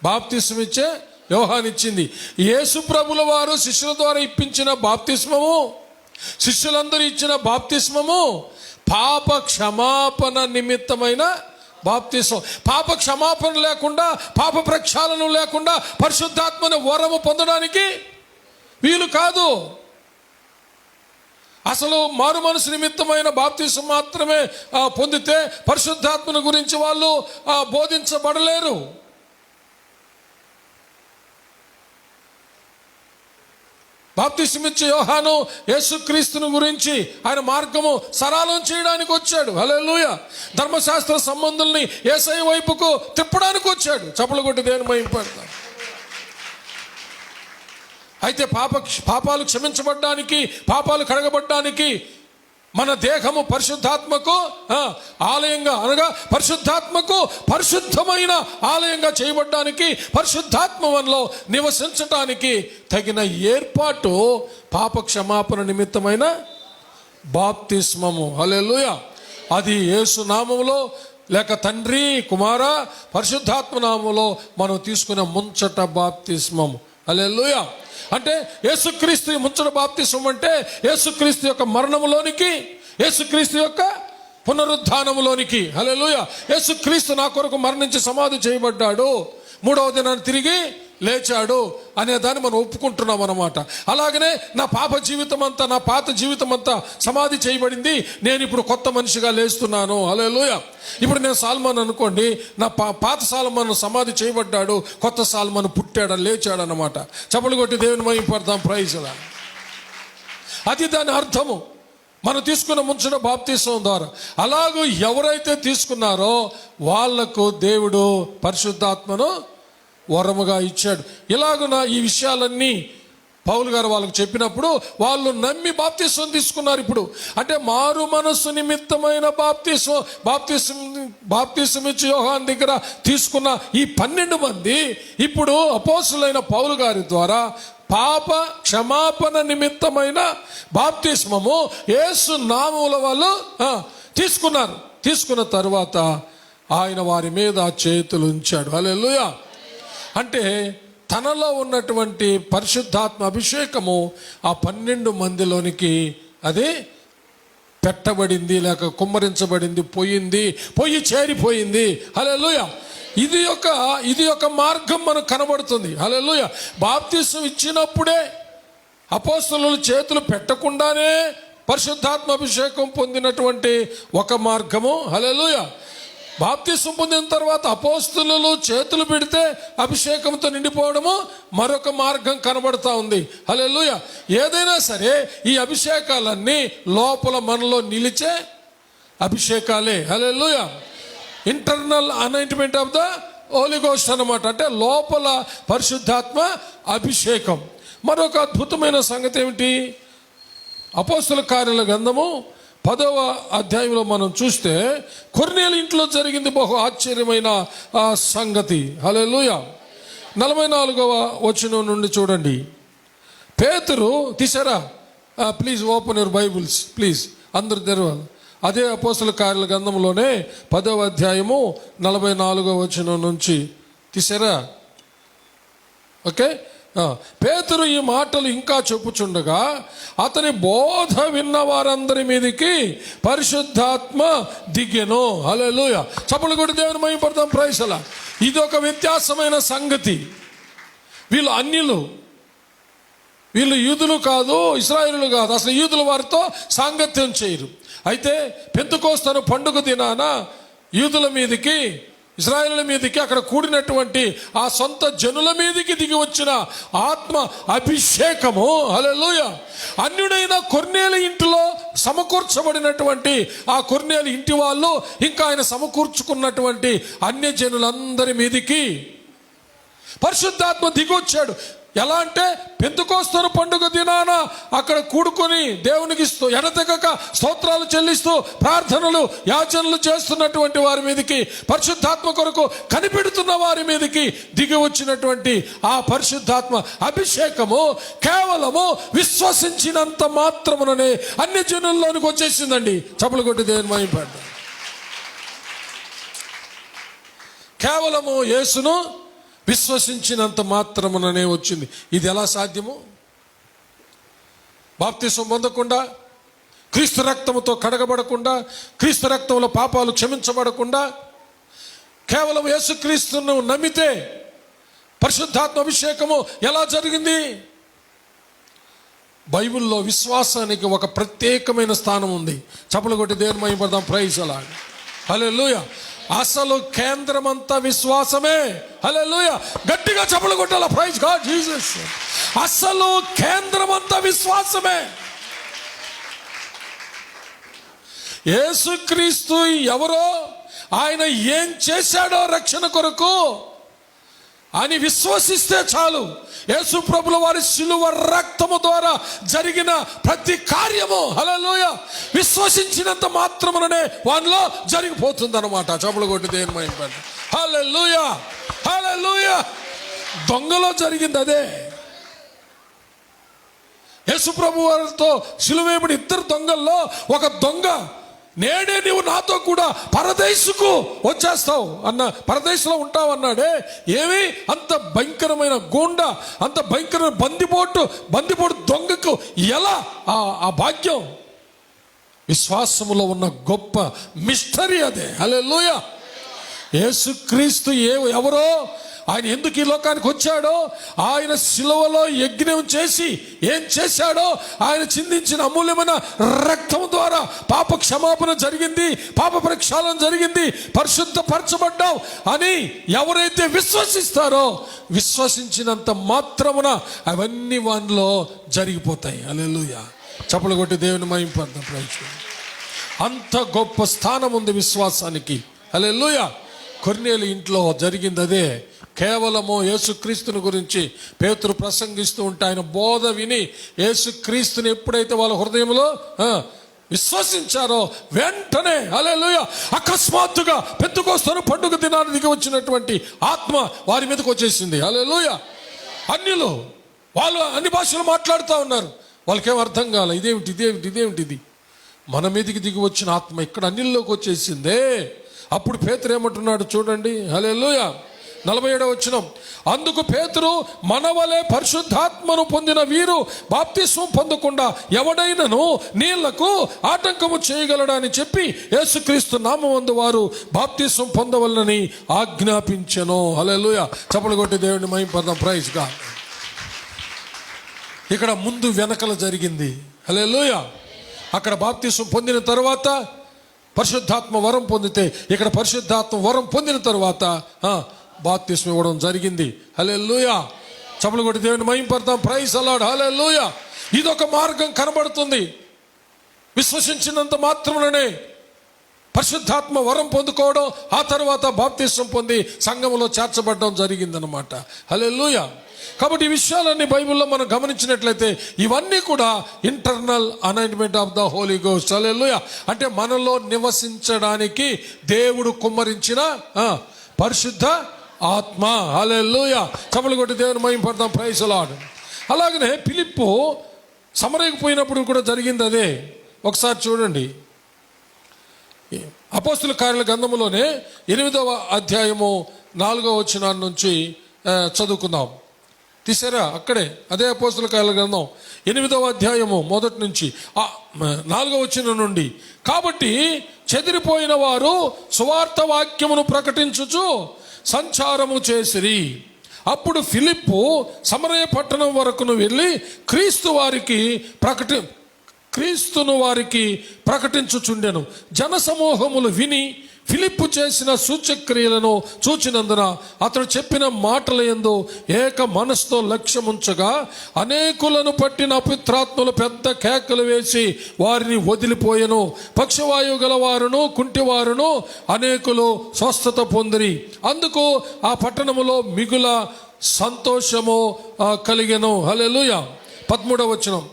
బాప్తిస్మం ఇచ్చే యోహాను ఇచ్చింది. యేసు ప్రభుల వారు శిష్యుల ద్వారా ఇప్పించిన బాప్తిస్మము, శిష్యులందరూ ఇచ్చిన బాప్తిస్మము పాప క్షమాపణ నిమిత్తమైన బాప్తిస్మం. పాప క్షమాపణ లేకుండా, పాప ప్రక్షాళన లేకుండా పరిశుద్ధాత్మని వరము పొందడానికి వీలు కాదు. అసలు మారు మనసు నిమిత్తమైన బాప్తిస్మం మాత్రమే పొందితే పరిశుద్ధాత్మను గురించి వాళ్ళు బోధించబడలేరు. బాప్తిస్మం ఇచ్చే యోహాను యేసుక్రీస్తుని గురించి ఆయన మార్గము సరళం చేయడానికి వచ్చాడు. హల్లెలూయా. ధర్మశాస్త్ర సంబంధుల్ని యేసయ్య వైపుకు తిప్పడానికి వచ్చాడు. చప్పలు కొట్టి దేవుని మహింపడతాం. అయితే పాపాలు క్షమించబడ్డానికి, పాపాలు కడగబడ్డానికి మన దేహము పరిశుద్ధాత్మకు ఆలయంగా, అనగా పరిశుద్ధాత్మకు పరిశుద్ధమైన ఆలయంగా చేయబడ్డానికి, పరిశుద్ధాత్మ మనలో నివసించటానికి తగిన ఏర్పాటు పాప క్షమాపణ నిమిత్తమైన బాప్తిస్మము. హల్లెలూయా. అది యేసు నామములో లేక తండ్రి, కుమార, పరిశుద్ధాత్మ నామములో మనం తీసుకునే ముంచట బాప్తిస్మం. హల్లెలూయా. అంటే యేసుక్రీస్తు ముంచట బాప్తిస్మం అంటే యేసుక్రీస్తు యొక్క మరణములోనికి, యేసుక్రీస్తు యొక్క పునరుద్ధానములోనికి. హల్లెలూయా. యేసుక్రీస్తు నా కొరకు మరణించి సమాధి చేయబడ్డాడు, మూడవ దినాన్ని తిరిగి లేచాడు అనే దాన్ని మనం ఒప్పుకుంటున్నాం అన్నమాట. అలాగనే నా పాత జీవితం అంతా సమాధి చేయబడింది, నేను ఇప్పుడు కొత్త మనిషిగా లేస్తున్నాను. హల్లెలూయా. ఇప్పుడు నేను సాల్మన్ అనుకోండి, నా పాత సాల్మన్ సమాధి చేయబడ్డాడు, కొత్త సాల్మన్ పుట్టాడు, లేచాడు అన్నమాట. చప్పలు కొట్టి దేవుని మహిమపడతాం. ప్రైజ్ లా. అది దాని అర్థము. మనం తీసుకున్న ముంచిన బాప్తిసం ద్వారా. అలాగూ ఎవరైతే తీసుకున్నారో వాళ్లకు దేవుడు పరిశుద్ధాత్మను వరముగా ఇచ్చాడు. బాప్తిస్మం ఈ విషయాలన్నీ పౌలు గారు వాళ్ళకు చెప్పినప్పుడు వాళ్ళు నమ్మి బాప్తిస్మం తీసుకున్నారు. ఇప్పుడు అంటే మారు మనస్సు నిమిత్తమైన బాప్తిస్మం ఇచ్చి యోహాను దగ్గర తీసుకున్న ఈ 12 మంది ఇప్పుడు అపోస్తులైన పౌలు గారి ద్వారా పాప క్షమాపణ నిమిత్తమైన బాప్తిస్మము యేసు నామముల వాళ్ళు తీసుకున్నారు. తీసుకున్న తర్వాత ఆయన వారి మీద చేతులు ఉంచాడు. హల్లెలూయా. అంటే తనలో ఉన్నటువంటి పరిశుద్ధాత్మ అభిషేకము ఆ 12 మందిలోనికి అది పెట్టబడింది, లేక కుమ్మరించబడింది, పోయి చేరిపోయింది. హల్లెలూయా. ఇది ఒక మార్గం మనకు కనబడుతుంది. హల్లెలూయా. బాప్తిస్మం ఇచ్చినప్పుడే అపోస్తలులు చేతులు పెట్టకుండానే పరిశుద్ధాత్మ అభిషేకం పొందినటువంటి ఒక మార్గము. హల్లెలూయా. బాప్తిస్మం పొందిన తర్వాత అపోస్తలులు చేతులు పెడితే అభిషేకంతో నిండిపోవడము మరొక మార్గం కనబడతా ఉంది. హల్లెలూయా. ఏదైనా సరే ఈ అభిషేకాలన్నీ లోపల మనలో నిలిచే అభిషేకాలే. హల్లెలూయా. Internal anointment of the Holi ghost అన్నమాట. అంటే లోపల పరిశుద్ధాత్మ అభిషేకం. మరొక అద్భుతమైన సంగతి ఏమిటి? అపోస్తల కార్యాల గ్రంథము 10వ అధ్యాయంలో మనం చూస్తే కొర్నేలు ఇంట్లో జరిగింది బహు ఆశ్చర్యమైన సంగతి. హల్లెలూయా. 44వ వచనం నుండి చూడండి. పేతురు తీసారా? Please open your Bibles please. అందరు తెరవాలి. అదే అపోస్తల కార్యాల గ్రంథంలోనే 10వ అధ్యాయము 44వ వచనం నుంచి తీసారా? ఓకే. పేతురు ఈ మాటలు ఇంకా చెప్పుచుండగా అతని బోధ విన్న వారందరి మీదకి పరిశుద్ధాత్మ దిగెను. హల్లెలూయా. చప్పలు కొట్టి దేవుని మహిమపడతాం. ప్రైజ్ లా. ఇది ఒక వ్యత్యాసమైన సంగతి. వీళ్ళు అన్యులు, వీళ్ళు యూదులు కాదు, ఇశ్రాయేలులు కాదు. అసలు యూదులు వారితో సాంగత్యం చేయరు. అయితే పెంతెకోస్తు పండుగ దినాన యూదుల మీదకి, ఇశ్రాయేలుల మీదకి, అక్కడ కూడినటువంటి ఆ సొంత జనుల మీదకి దిగి వచ్చిన ఆత్మ అభిషేకము. హల్లెలూయా. అన్యుడైన కొర్నేలు ఇంటిలో సమకూర్చబడినటువంటి ఆ కొర్నేలు ఇంటి వాళ్ళు ఇంకా ఆయన సమకూర్చుకున్నటువంటి అన్య జనులందరి మీదకి పరిశుద్ధాత్మ దిగొచ్చాడు. ఎలా అంటే పెంతెకోస్తు పండుగ దినాన అక్కడ కూడుకొని దేవునికి ఎడతెగక స్తోత్రాలు చెల్లిస్తూ ప్రార్థనలు యాచనలు చేస్తున్నటువంటి వారి మీదకి, పరిశుద్ధాత్మ కొరకు కనిపెడుతున్న వారి మీదకి దిగి వచ్చినటువంటి ఆ పరిశుద్ధాత్మ అభిషేకము కేవలము విశ్వసించినంత మాత్రముననే అన్ని జనుల్లోనికి వచ్చేసిందండి. చప్పలు కొట్టి దేవుని మహిమపడ్డాడు. కేవలము యేసును విశ్వసించినంత మాత్రముననే వచ్చింది. ఇది ఎలా సాధ్యము? బాప్తిస్మం పొందకుండా, క్రీస్తు రక్తముతో కడగబడకుండా, క్రీస్తు రక్తంలో పాపాలు క్షమించబడకుండా, కేవలం యేసుక్రీస్తును నమ్మితే పరిశుద్ధాత్మ అభిషేకము ఎలా జరిగింది? బైబిల్లో విశ్వాసానికి ఒక ప్రత్యేకమైన స్థానం ఉంది. చప్పలు కొట్టి దేవుని మహిమపడదాం. ప్రైజ్ లా. హల్లెలూయా. అసలు కేంద్రం అంతా విశ్వాసమే. హల్లెలూయా. గట్టిగా చప్పలు కొట్టాల. Praise God Jesus. అసలు కేంద్రం అంతా విశ్వాసమే. యేసుక్రీస్తు ఎవరో, ఆయన ఏం చేశాడో రక్షణ కొరకు అని విశ్వసిస్తే చాలు. యేసు ప్రభుల వారి శిలువ రక్తము ద్వారా జరిగిన ప్రతి కార్యము హల్లెలూయా విశ్వసించినంత మాత్రముననే వానిలో జరిగిపోతుంది అన్నమాట. చప్పలు కొట్టి దేవుని మహిమపడండి. హల్లెలూయా. హల్లెలూయా. దొంగలో జరిగింది అదే. యేసు ప్రభు వారితో శిలువ వేయబడి 2 దొంగల్లో ఒక దొంగ నేడే నీవు నాతో కూడా పరదేశుకు వచ్చేస్తావు అన్న, పరదేశంలో ఉంటావు అన్నాడే. ఏమి అంత భయంకరమైన గూండా, అంత భయంకరమైన బందిపోటు దొంగకు ఎలా ఆ భాగ్యం? విశ్వాసములో ఉన్న గొప్ప మిస్టరీ అదే. హల్లెలూయా. యేసుక్రీస్తు ఎవరో, ఆయన ఎందుకు ఈ లోకానికి వచ్చాడో, ఆయన శిలువలో యజ్ఞం చేసి ఏం చేశాడో, ఆయన చిందించిన అమూల్యమైన రక్తం ద్వారా పాప క్షమాపణ జరిగింది, పాప ప్రక్షాళన జరిగింది, పరిశుద్ధపరచబడ్డాం అని ఎవరైతే విశ్వసిస్తారో, విశ్వసించినంత మాత్రమున అవన్నీ వానిలో జరిగిపోతాయి. హల్లెలూయా. చప్పలు కొట్టి దేవుని మహింపడదాం. ప్రయత్నం అంత గొప్ప స్థానం ఉంది విశ్వాసానికి. హల్లెలూయా. కొర్నేలు ఇంట్లో జరిగింది అదే. కేవలము యేసుక్రీస్తుని గురించి పేతురు ప్రసంగిస్తూ ఉంటే ఆయన బోధ విని యేసుక్రీస్తుని ఎప్పుడైతే వాళ్ళ హృదయంలో విశ్వసించారో వెంటనే హల్లెలూయా అకస్మాత్తుగా పెంతెకోస్తు పండుగ దినాన్ని దిగి వచ్చినటువంటి ఆత్మ వారి మీదకి వచ్చేసింది. హల్లెలూయా. అన్యులు వాళ్ళు అన్ని భాషలు మాట్లాడుతూ ఉన్నారు. వాళ్ళకేం అర్థం కాలే. ఇదేమిటి మన మీదకి దిగి వచ్చిన ఆత్మ ఇక్కడ అన్యుల్లోకి వచ్చేసిందే. అప్పుడు పేతురు ఏమంటున్నాడు చూడండి. హల్లెలూయా. 47వ వచనం, అందుకు పేతురు, మనవలే పరిశుద్ధాత్మను పొందిన వీరు బాప్తిస్మం పొందకుండా ఎవడైనను నీళ్లకు ఆటంకము చేయగలడని చెప్పి యేసుక్రీస్తు నామమందు వారు బాప్తిస్మం పొందవలనని ఆజ్ఞాపించెను. హల్లెలూయా. చప్పలు కొట్టి దేవుని మహింపడదాం. Praise God. ఇక్కడ ముందు వెనకల జరిగింది. హల్లెలూయా. అక్కడ బాప్తిస్మం పొందిన తర్వాత పరిశుద్ధాత్మ వరం పొందితే, ఇక్కడ పరిశుద్ధాత్మ వరం పొందిన తర్వాత బాప్తిస్మం ఇవ్వడం జరిగింది. హల్లెలూయా. చప్పలు కొట్టి దేవుని మహింపడతాం. ప్రైజ్ అలాడ్. హల్లెలూయా. ఇదొక మార్గం కనబడుతుంది. విశ్వసించినంత మాత్రమే పరిశుద్ధాత్మ వరం పొందుకోవడం, ఆ తర్వాత బాప్తిస్మం పొంది సంఘములో చేర్చబడడం జరిగిందనమాట. హల్లెలూయా. కాబట్టి ఈ విషయాలన్నీ బైబిల్లో మనం గమనించినట్లయితే ఇవన్నీ కూడా internal anointment of the Holi ghost. హల్లెలూయా. అంటే మనలో నివసించడానికి దేవుడు కుమ్మరించిన పరిశుద్ధ ఆత్మ. హల్లెలూయా. చప్పలు కొట్టి దేవుని మహింపడదాం. Praise lord. అలాగనే ఫిలిప్పు సమరయకు పోయినప్పుడు కూడా జరిగింది అదే. ఒకసారి చూడండి, అపోస్తుల కార్యాల గ్రంథములోనే 8వ అధ్యాయము 4వ వచనం నుంచి చదువుకుందాం. తీసారా? అక్కడే అదే అపోస్తుల కార్యాల గ్రంథం 8వ అధ్యాయము మొదటి నుంచి 4వ వచనం నుండి, కాబట్టి చెదిరిపోయిన వారు సువార్త వాక్యమును ప్రకటించుచు సంచారము చేసిరి. అప్పుడు ఫిలిప్పు సమరయ పట్టణం వరకును వెళ్ళి క్రీస్తును వారికి ప్రకటించుచుండెను. జనసమూహములు విని ఫిలిప్పు చేసిన సూచక్రియలను చూచినందున అతడు చెప్పిన మాటల యందు ఏక మనసుతో లక్ష్యముంచగా అనేకులను పట్టిన అపవిత్రాత్మలు పెద్ద కేకలు వేసి వారిని వదిలిపోయెను. పక్షవాయువు గలవారును కుంటివారును అనేకులు స్వస్థత పొందిరి. అందుకు ఆ పట్టణములో మిగుల సంతోషము కలిగెను. హల్లెలూయా. 13వ వచనం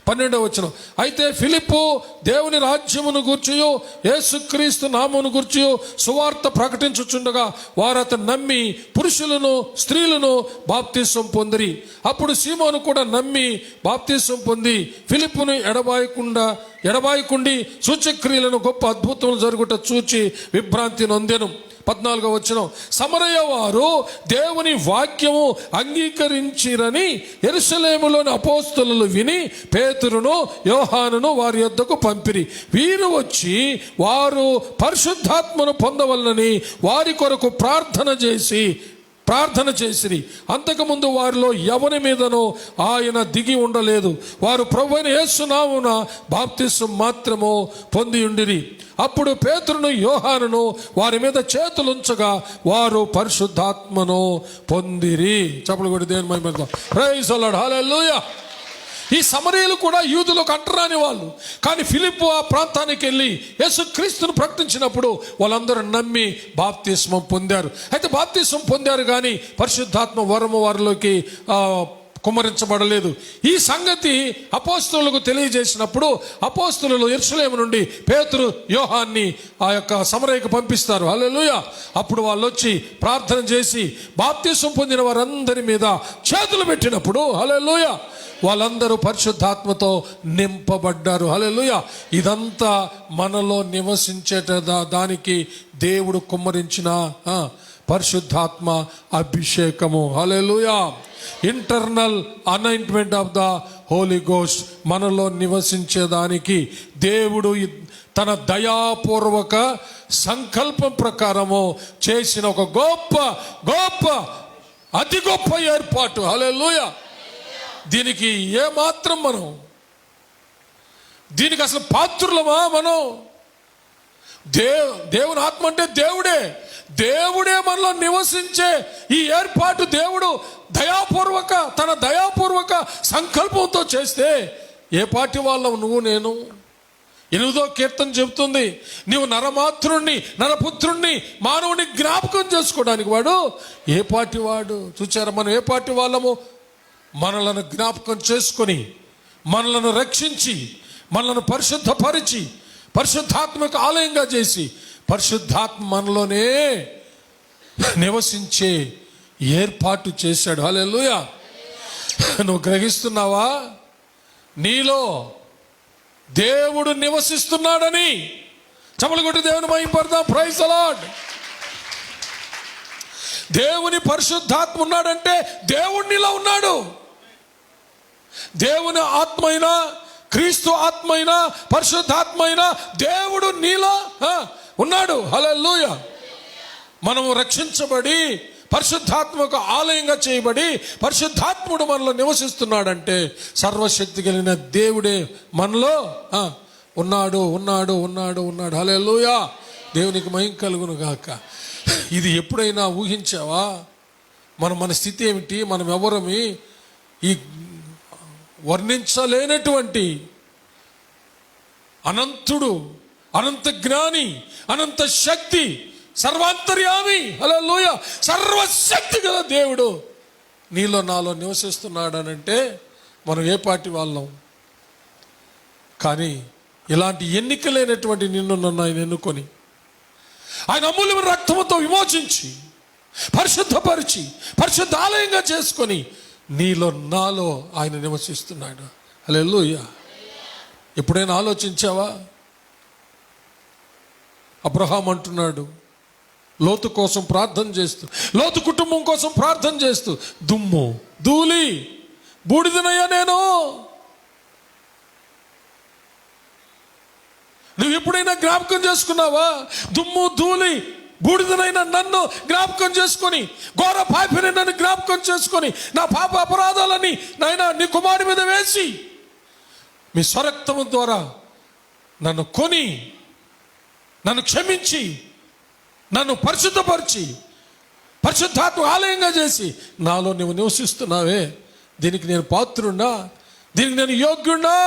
12వ వచనం, అయితే ఫిలిప్పు దేవుని రాజ్యమును గూర్చియు యేసుక్రీస్తు నామమును గూర్చియు సువార్త ప్రకటించుచుండగా వారు అతను నమ్మి పురుషులను స్త్రీలను బాప్తిస్మం పొందిరి. అప్పుడు సీమోను కూడా నమ్మి బాప్తిస్మం పొంది ఫిలిప్పును ఎడబాయకుండి సూచక్రియలను గొప్ప అద్భుతములు జరుగుట చూచి విభ్రాంతి నొందెను. 14వ వచనం, సమరయ వారు దేవుని వాక్యము అంగీకరించిరని యెరూషలేములోని అపోస్తలులు విని పేతురును యోహానును వారి యొద్దకు పంపిరి. వీరు వచ్చి వారు పరిశుద్ధాత్మను పొందవలనని వారి కొరకు ప్రార్థన చేసిరి. అంతకుముందు వారిలో ఎవరి మీదనో ఆయన దిగి ఉండలేదు. వారు ప్రభువైన యేసు నామమున బాప్తిస్మం మాత్రము పొంది ఉండిరి. అప్పుడు పేతురును యోహానును వారి మీద చేతులుంచగా వారు పరిశుద్ధాత్మను పొందిరి. చప్పలు కొట్టి దేవుని మహిమ. Praise the lord. హల్లెలూయా. ఈ సమరయులు కూడా యూదులకు అంటరాని వాళ్ళు, కానీ ఫిలిప్పు ఆ ప్రాంతానికి వెళ్ళి యేసుక్రీస్తును ప్రకటించినప్పుడు వాళ్ళందరూ నమ్మి బాప్తిస్మం పొందారు. అయితే బాప్తిస్మం పొందారు కానీ పరిశుద్ధాత్మ వరము వారిలోకి కుమ్మరించబడలేదు. ఈ సంగతి అపోస్తలులకు తెలియజేసినప్పుడు అపోస్తలులు యెరూషలేము నుండి పేతురు, యోహాన్ని ఆ యొక్క సమరయకు పంపిస్తారు. హల్లెలూయా. అప్పుడు వాళ్ళు వచ్చి ప్రార్థన చేసి బాప్తిసం పొందిన వారందరి మీద చేతులు పెట్టినప్పుడు హల్లెలూయా వాళ్ళందరూ పరిశుద్ధాత్మతో నింపబడ్డారు. హల్లెలూయా. ఇదంతా మనలో నివసించేట దానికి దేవుడు కుమ్మరించిన పరిశుద్ధాత్మ అభిషేకము. హల్లెలూయా. Internal anointment of the Holi ghost మనలో నివసించేదానికి దేవుడు తన దయాపూర్వక సంకల్పం ప్రకారము చేసిన ఒక గొప్ప గొప్ప అతి గొప్ప ఏర్పాటు. హల్లెలూయా. దీనికి ఏమాత్రం దీనికి అసలు పాత్రులమా మనం? దేవుని ఆత్మ అంటే దేవుడే మనలో నివసించే ఈ ఏర్పాటు దేవుడు తన దయాపూర్వక సంకల్పంతో చేస్తే ఏ పాటి వాళ్ళం నువ్వు నేను? 8వ కీర్తన చెబుతుంది, నీవు నరమాతృణ్ణి నరపుత్రుణ్ణి మానవుని జ్ఞాపకం చేసుకోవడానికి వాడు ఏ పాటి వాడు? చూచారా మనం ఏ పాటి వాళ్ళము? మనలను జ్ఞాపకం చేసుకొని మనలను రక్షించి మనలను పరిశుద్ధపరిచి పరిశుద్ధాత్మకు ఆలయంగా చేసి పరిశుద్ధాత్మ మనలోనే నివసించే ఏర్పాటు చేశాడు. హల్లెలూయా. నువ్వు గ్రహిస్తున్నావా? నీలో దేవుడు నివసిస్తున్నాడని. చప్పలు కొట్టి దేవుని మహిమపడదాం. Praise the lord. దేవుని పరిశుద్ధాత్మ ఉన్నాడంటే దేవుడు నీలో ఉన్నాడు. దేవుని ఆత్మైనా క్రీస్తు ఆత్మైనా పరిశుద్ధాత్మైనా దేవుడు నీలో ఉన్నాడు. హల్లెలూయా. మనము రక్షించబడి పరిశుద్ధాత్మకు ఆలయంగా చేయబడి పరిశుద్ధాత్ముడు మనలో నివసిస్తున్నాడంటే సర్వశక్తి కలిగిన దేవుడే మనలో ఉన్నాడు. హల్లెలూయా. దేవునికి మహిమ కలుగును గాక. ఇది ఎప్పుడైనా ఊహించావా? మన స్థితి ఏమిటి? మనం ఎవరమి? ఈ వర్ణించలేనటువంటి అనంతుడు, అనంత జ్ఞాని, అనంత శక్తి, సర్వాంతర్యామి, హల్లెలూయా, సర్వశక్తి గల దేవుడు నీలో నాలో నివసిస్తున్నాడనంటే మనం ఏ పార్టీ వాళ్ళం? కానీ ఇలాంటి ఎన్నిక లేనటువంటి నిన్ను నన్ను ఆయన ఎన్నుకొని ఆయన అమూల్యమైన రక్తముతో విమోచించి పరిశుద్ధపరిచి పరిశుద్ధ ఆలయంగా చేసుకొని నీలో నాలో ఆయన నివసిస్తున్నాడు. హల్లెలూయా. ఎప్పుడైనా ఆలోచించావా? అబ్రహాం అంటున్నాడు, లోతు కోసం ప్రార్థన చేస్తూ, లోతు కుటుంబం కోసం ప్రార్థన చేస్తూ, దుమ్ము ధూళి బూడిదనయ్యా నేను. నువ్వు ఎప్పుడైనా జ్ఞాపకం చేసుకున్నావా? దుమ్ము ధూళి బూడిదనైనా నన్ను జ్ఞాపకం చేసుకొని, ఘోర పాపిని నన్ను జ్ఞాపకం చేసుకొని, నా పాప అపరాధాలని నాయనా నీ కుమారుడి మీద వేసి మీ స్వరక్తము ద్వారా నన్ను కొని, నన్ను క్షమించి, నన్ను పరిశుద్ధపరిచి పరిశుద్ధాత్మ ఆలయంగా చేసి నాలో నువ్వు నివసిస్తున్నావే, దీనికి నేను పాత్రున్నా? దీనికి నేను యోగ్యున్నా?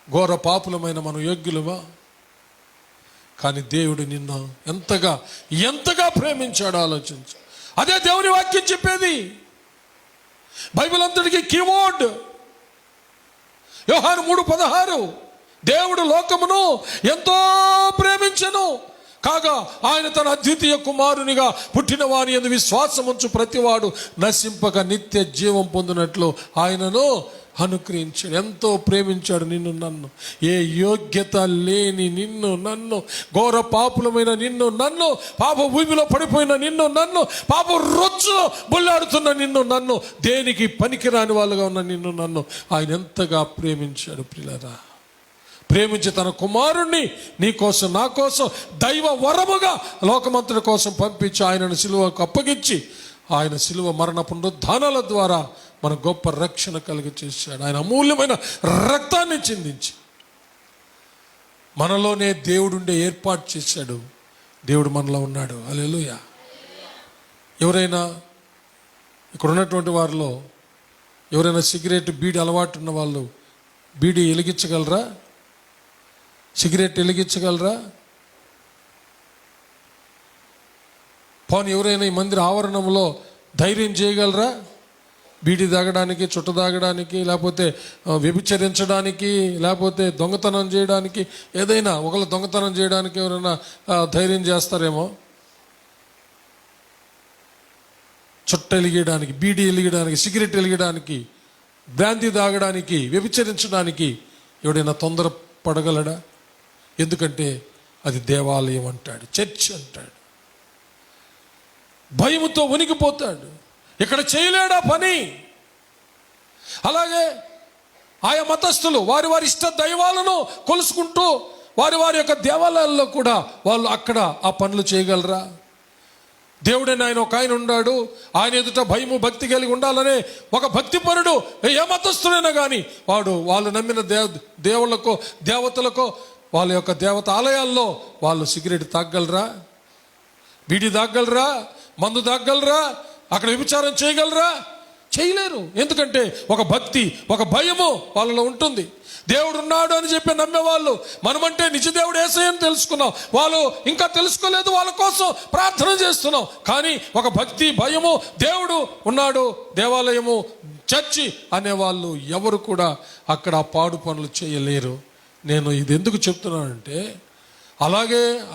ఘోర పాపులమైన మనం యోగ్యులమా? కానీ దేవుడు నిన్ను ఎంతగా ప్రేమించాడో ఆలోచించు. అదే దేవుని వాక్యం చెప్పేది. బైబిల్ అంతటికి కీవర్డ్ యోహాను 3:16. దేవుడు లోకమును ఎంతో ప్రేమించెను కాగా ఆయన తన అద్వితీయ కుమారునిగా పుట్టిన వాని యందు విశ్వాసముంచు ప్రతివాడు నశింపక నిత్య జీవం పొందినట్లు ఆయనను అనుగ్రహించాడు. ఎంతో ప్రేమించాడు నిన్ను నన్ను. ఏ యోగ్యత లేని నిన్ను నన్ను, ఘోర పాపులమైన నిన్ను నన్ను, పాప భూమిలో పడిపోయిన నిన్ను నన్ను, పాప రొచ్చులో బొల్లాడుతున్న నిన్ను నన్ను, దేనికి పనికిరాని వాళ్ళుగా ఉన్న నిన్ను నన్ను ఆయన ఎంతగా ప్రేమించాడు. ప్రియులారా, ప్రేమించి తన కుమారుణ్ణి నీ కోసం నా కోసం దైవ వరముగా లోకమంతుడి కోసం పంపించి ఆయనను సిలువకు అప్పగించి ఆయన సిలువ మరణ పునరుద్ధానాల ద్వారా మన గొప్ప రక్షణ కలిగి చేశాడు. ఆయన అమూల్యమైన రక్తాన్ని చిందించి మనలోనే దేవుడుండే ఏర్పాటు చేశాడు. దేవుడు మనలో ఉన్నాడు. హల్లెలూయా. ఎవరైనా ఇక్కడ ఉన్నటువంటి వారిలో ఎవరైనా సిగరెట్ బీడి అలవాటు ఉన్న వాళ్ళు బీడి వెలిగించగలరా? సిగరెట్ వెలిగించగలరా? పోనీ ఎవరైనా ఈ మందిర ఆవరణంలో ధైర్యం చేయగలరా? బీడి తాగడానికి, చుట్ట తాగడానికి, లేకపోతే వ్యభిచరించడానికి, లేకపోతే దొంగతనం చేయడానికి, ఏదైనా ఒకళ్ళు దొంగతనం చేయడానికి ఎవరైనా ధైర్యం చేస్తారేమో. చుట్ట వెలిగడానికి, బీడి వెలిగడానికి, సిగరెట్ వెలిగడానికి, బ్రాంతి తాగడానికి, వ్యభిచరించడానికి ఎవడైనా తొందర పడగలడా? ఎందుకంటే అది దేవాలయం అంటాడు, చర్చ్ అంటాడు. భయముతో వణికిపోతాడు, ఇక్కడ చేయలేడా పని. అలాగే ఆయా మతస్థులు వారి వారి ఇష్ట దైవాలను కొలుసుకుంటూ వారి వారి యొక్క దేవాలయాల్లో కూడా వాళ్ళు అక్కడ ఆ పనులు చేయగలరా? దేవుడని ఆయన ఒక ఆయన ఉన్నాడు, ఆయన ఎదుట భయము భక్తి కలిగి ఉండాలనే ఒక భక్తిపరుడు ఏ మతస్థుడైనా కానీ వాళ్ళు నమ్మిన దేవుళ్ళకో దేవతలకో వాళ్ళ యొక్క దేవత ఆలయాల్లో వాళ్ళు సిగరెట్ తాగలరా? బీడి తాగలరా? మందు తాగలరా? అక్కడ వ్యభిచారం చేయగలరా? చేయలేరు. ఎందుకంటే ఒక భక్తి, ఒక భయము వాళ్ళలో ఉంటుంది. దేవుడు ఉన్నాడు అని చెప్పి నమ్మేవాళ్ళు, మనమంటే నిజ దేవుడు యేసయ్యని తెలుసుకున్నాం, వాళ్ళు ఇంకా తెలుసుకోలేదు, వాళ్ళ కోసం ప్రార్థన చేస్తున్నాం. కానీ ఒక భక్తి, భయము, దేవుడు ఉన్నాడు, దేవాలయము, చర్చి అనేవాళ్ళు ఎవరు కూడా అక్కడ పాడు పనులు చేయలేరు. నేను ఇది ఎందుకు చెప్తున్నానంటే,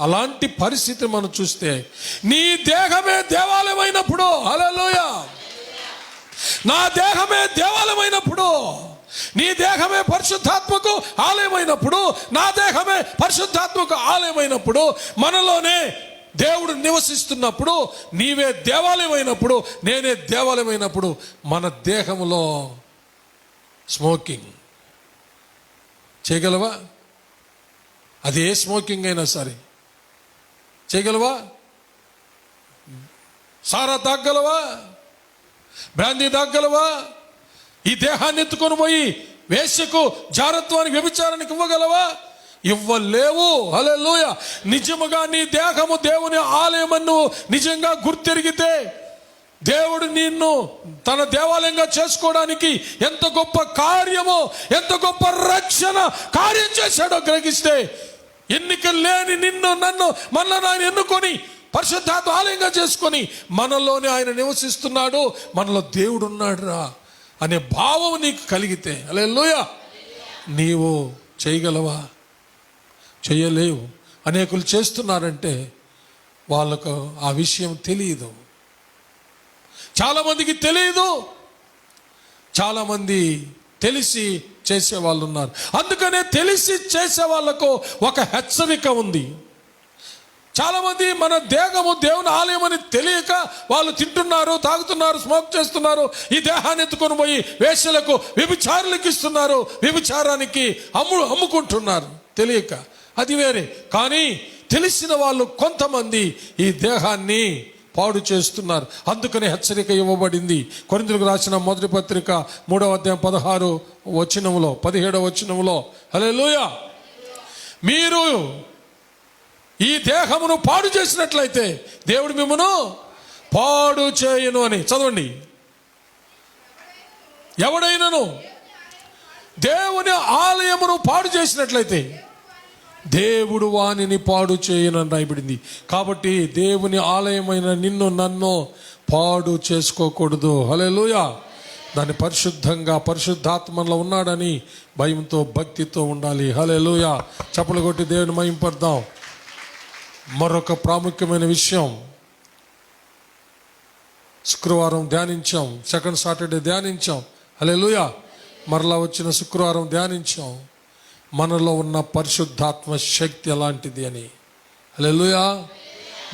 అలాంటి పరిస్థితి మనం చూస్తే నీ దేహమే దేవాలయమైనప్పుడు, హల్లెలూయా, నా దేహమే దేవాలయమైనప్పుడు, నీ దేహమే పరిశుద్ధాత్మకు ఆలయమైనప్పుడు, నా దేహమే పరిశుద్ధాత్మకు ఆలయమైనప్పుడు, మనలోనే దేవుడు నివసిస్తున్నప్పుడు, నీవే దేవాలయమైనప్పుడు, నేనే దేవాలయమైనప్పుడు, మన దేహంలో స్మోకింగ్ చేయగలవా? అది ఏ స్మోకింగ్ అయినా సరే చేయగలవా? సారా తాగలవా? బ్రాందీ తాగలవా? ఈ దేహాన్ని ఎత్తుకొని పోయి వేశ్యకు, జారత్వానికి, వ్యభిచారానికి ఇవ్వగలవా? ఇవ్వలేవు. హల్లెలూయా. నిజముగా నీ దేహము దేవుని ఆలయమని నిజంగా గుర్తెరిగితే, దేవుడు నిన్ను తన దేవాలయంగా చేసుకోవడానికి ఎంత గొప్ప కార్యమో, ఎంత గొప్ప రక్షణ కార్యం చేశాడో గ్రహిస్తే, ఎన్నిక లేని నిన్ను నన్ను మనలో ఆయన ఎన్నుకొని పరిశుద్ధాత్మ ఆలయంగా చేసుకొని మనలోనే ఆయన నివసిస్తున్నాడు, మనలో దేవుడు ఉన్నాడు రా అనే భావం నీకు కలిగితే, హల్లెలూయా, నీవు చేయగలవా? చేయలేవు. అనేకులు చేస్తున్నారంటే వాళ్ళకు ఆ విషయం తెలియదు. చాలామందికి తెలియదు, చాలామంది తెలిసి చేసే వాళ్ళు ఉన్నారు. అందుకనే తెలిసి చేసే వాళ్ళకు ఒక హెచ్చరిక ఉంది. చాలామంది మన దేహము దేవుని ఆలయం అని తెలియక వాళ్ళు తింటున్నారు, తాగుతున్నారు, స్మోక్ చేస్తున్నారు, ఈ దేహాన్ని ఎత్తుకొని పోయి వేశ్యలకు, వ్యభిచారులకు ఇస్తున్నారు, వ్యభిచారానికి అమ్ముకుంటున్నారు తెలియక. అది వేరే. కానీ తెలిసిన వాళ్ళు కొంతమంది ఈ దేహాన్ని పాడు చేస్తున్నారు. అందుకనే హెచ్చరిక ఇవ్వబడింది. కొరింథీయులకు రాసిన మొదటి పత్రిక 3వ అధ్యాయం 17వ వచనములో హల్లెలూయా, మీరు ఈ దేహమును పాడు చేసినట్లయితే దేవుడు మిమ్మును పాడు చేయను అని. చదవండి. ఎవడైనను దేవుని ఆలయమును పాడు చేసినట్లయితే దేవుడు వానిని పాడు చేయనని రాయబడింది. కాబట్టి దేవుని ఆలయమైన నిన్ను నన్ను పాడు చేసుకోకూడదు. హల్లెలూయా. దాన్ని పరిశుద్ధంగా, పరిశుద్ధాత్మలో ఉన్నాడని భయంతో, భక్తితో ఉండాలి. హల్లెలూయా. చప్పలు కొట్టి దేవుని మహింపడదాం. మరొక ప్రాముఖ్యమైన విషయం శుక్రవారం ధ్యానించాం, సెకండ్ సాటర్డే ధ్యానించాం. హల్లెలూయా. మరలా వచ్చిన శుక్రవారం ధ్యానించాం మనలో ఉన్న పరిశుద్ధాత్మ శక్తి ఎలాంటిది అని. హల్లెలూయా.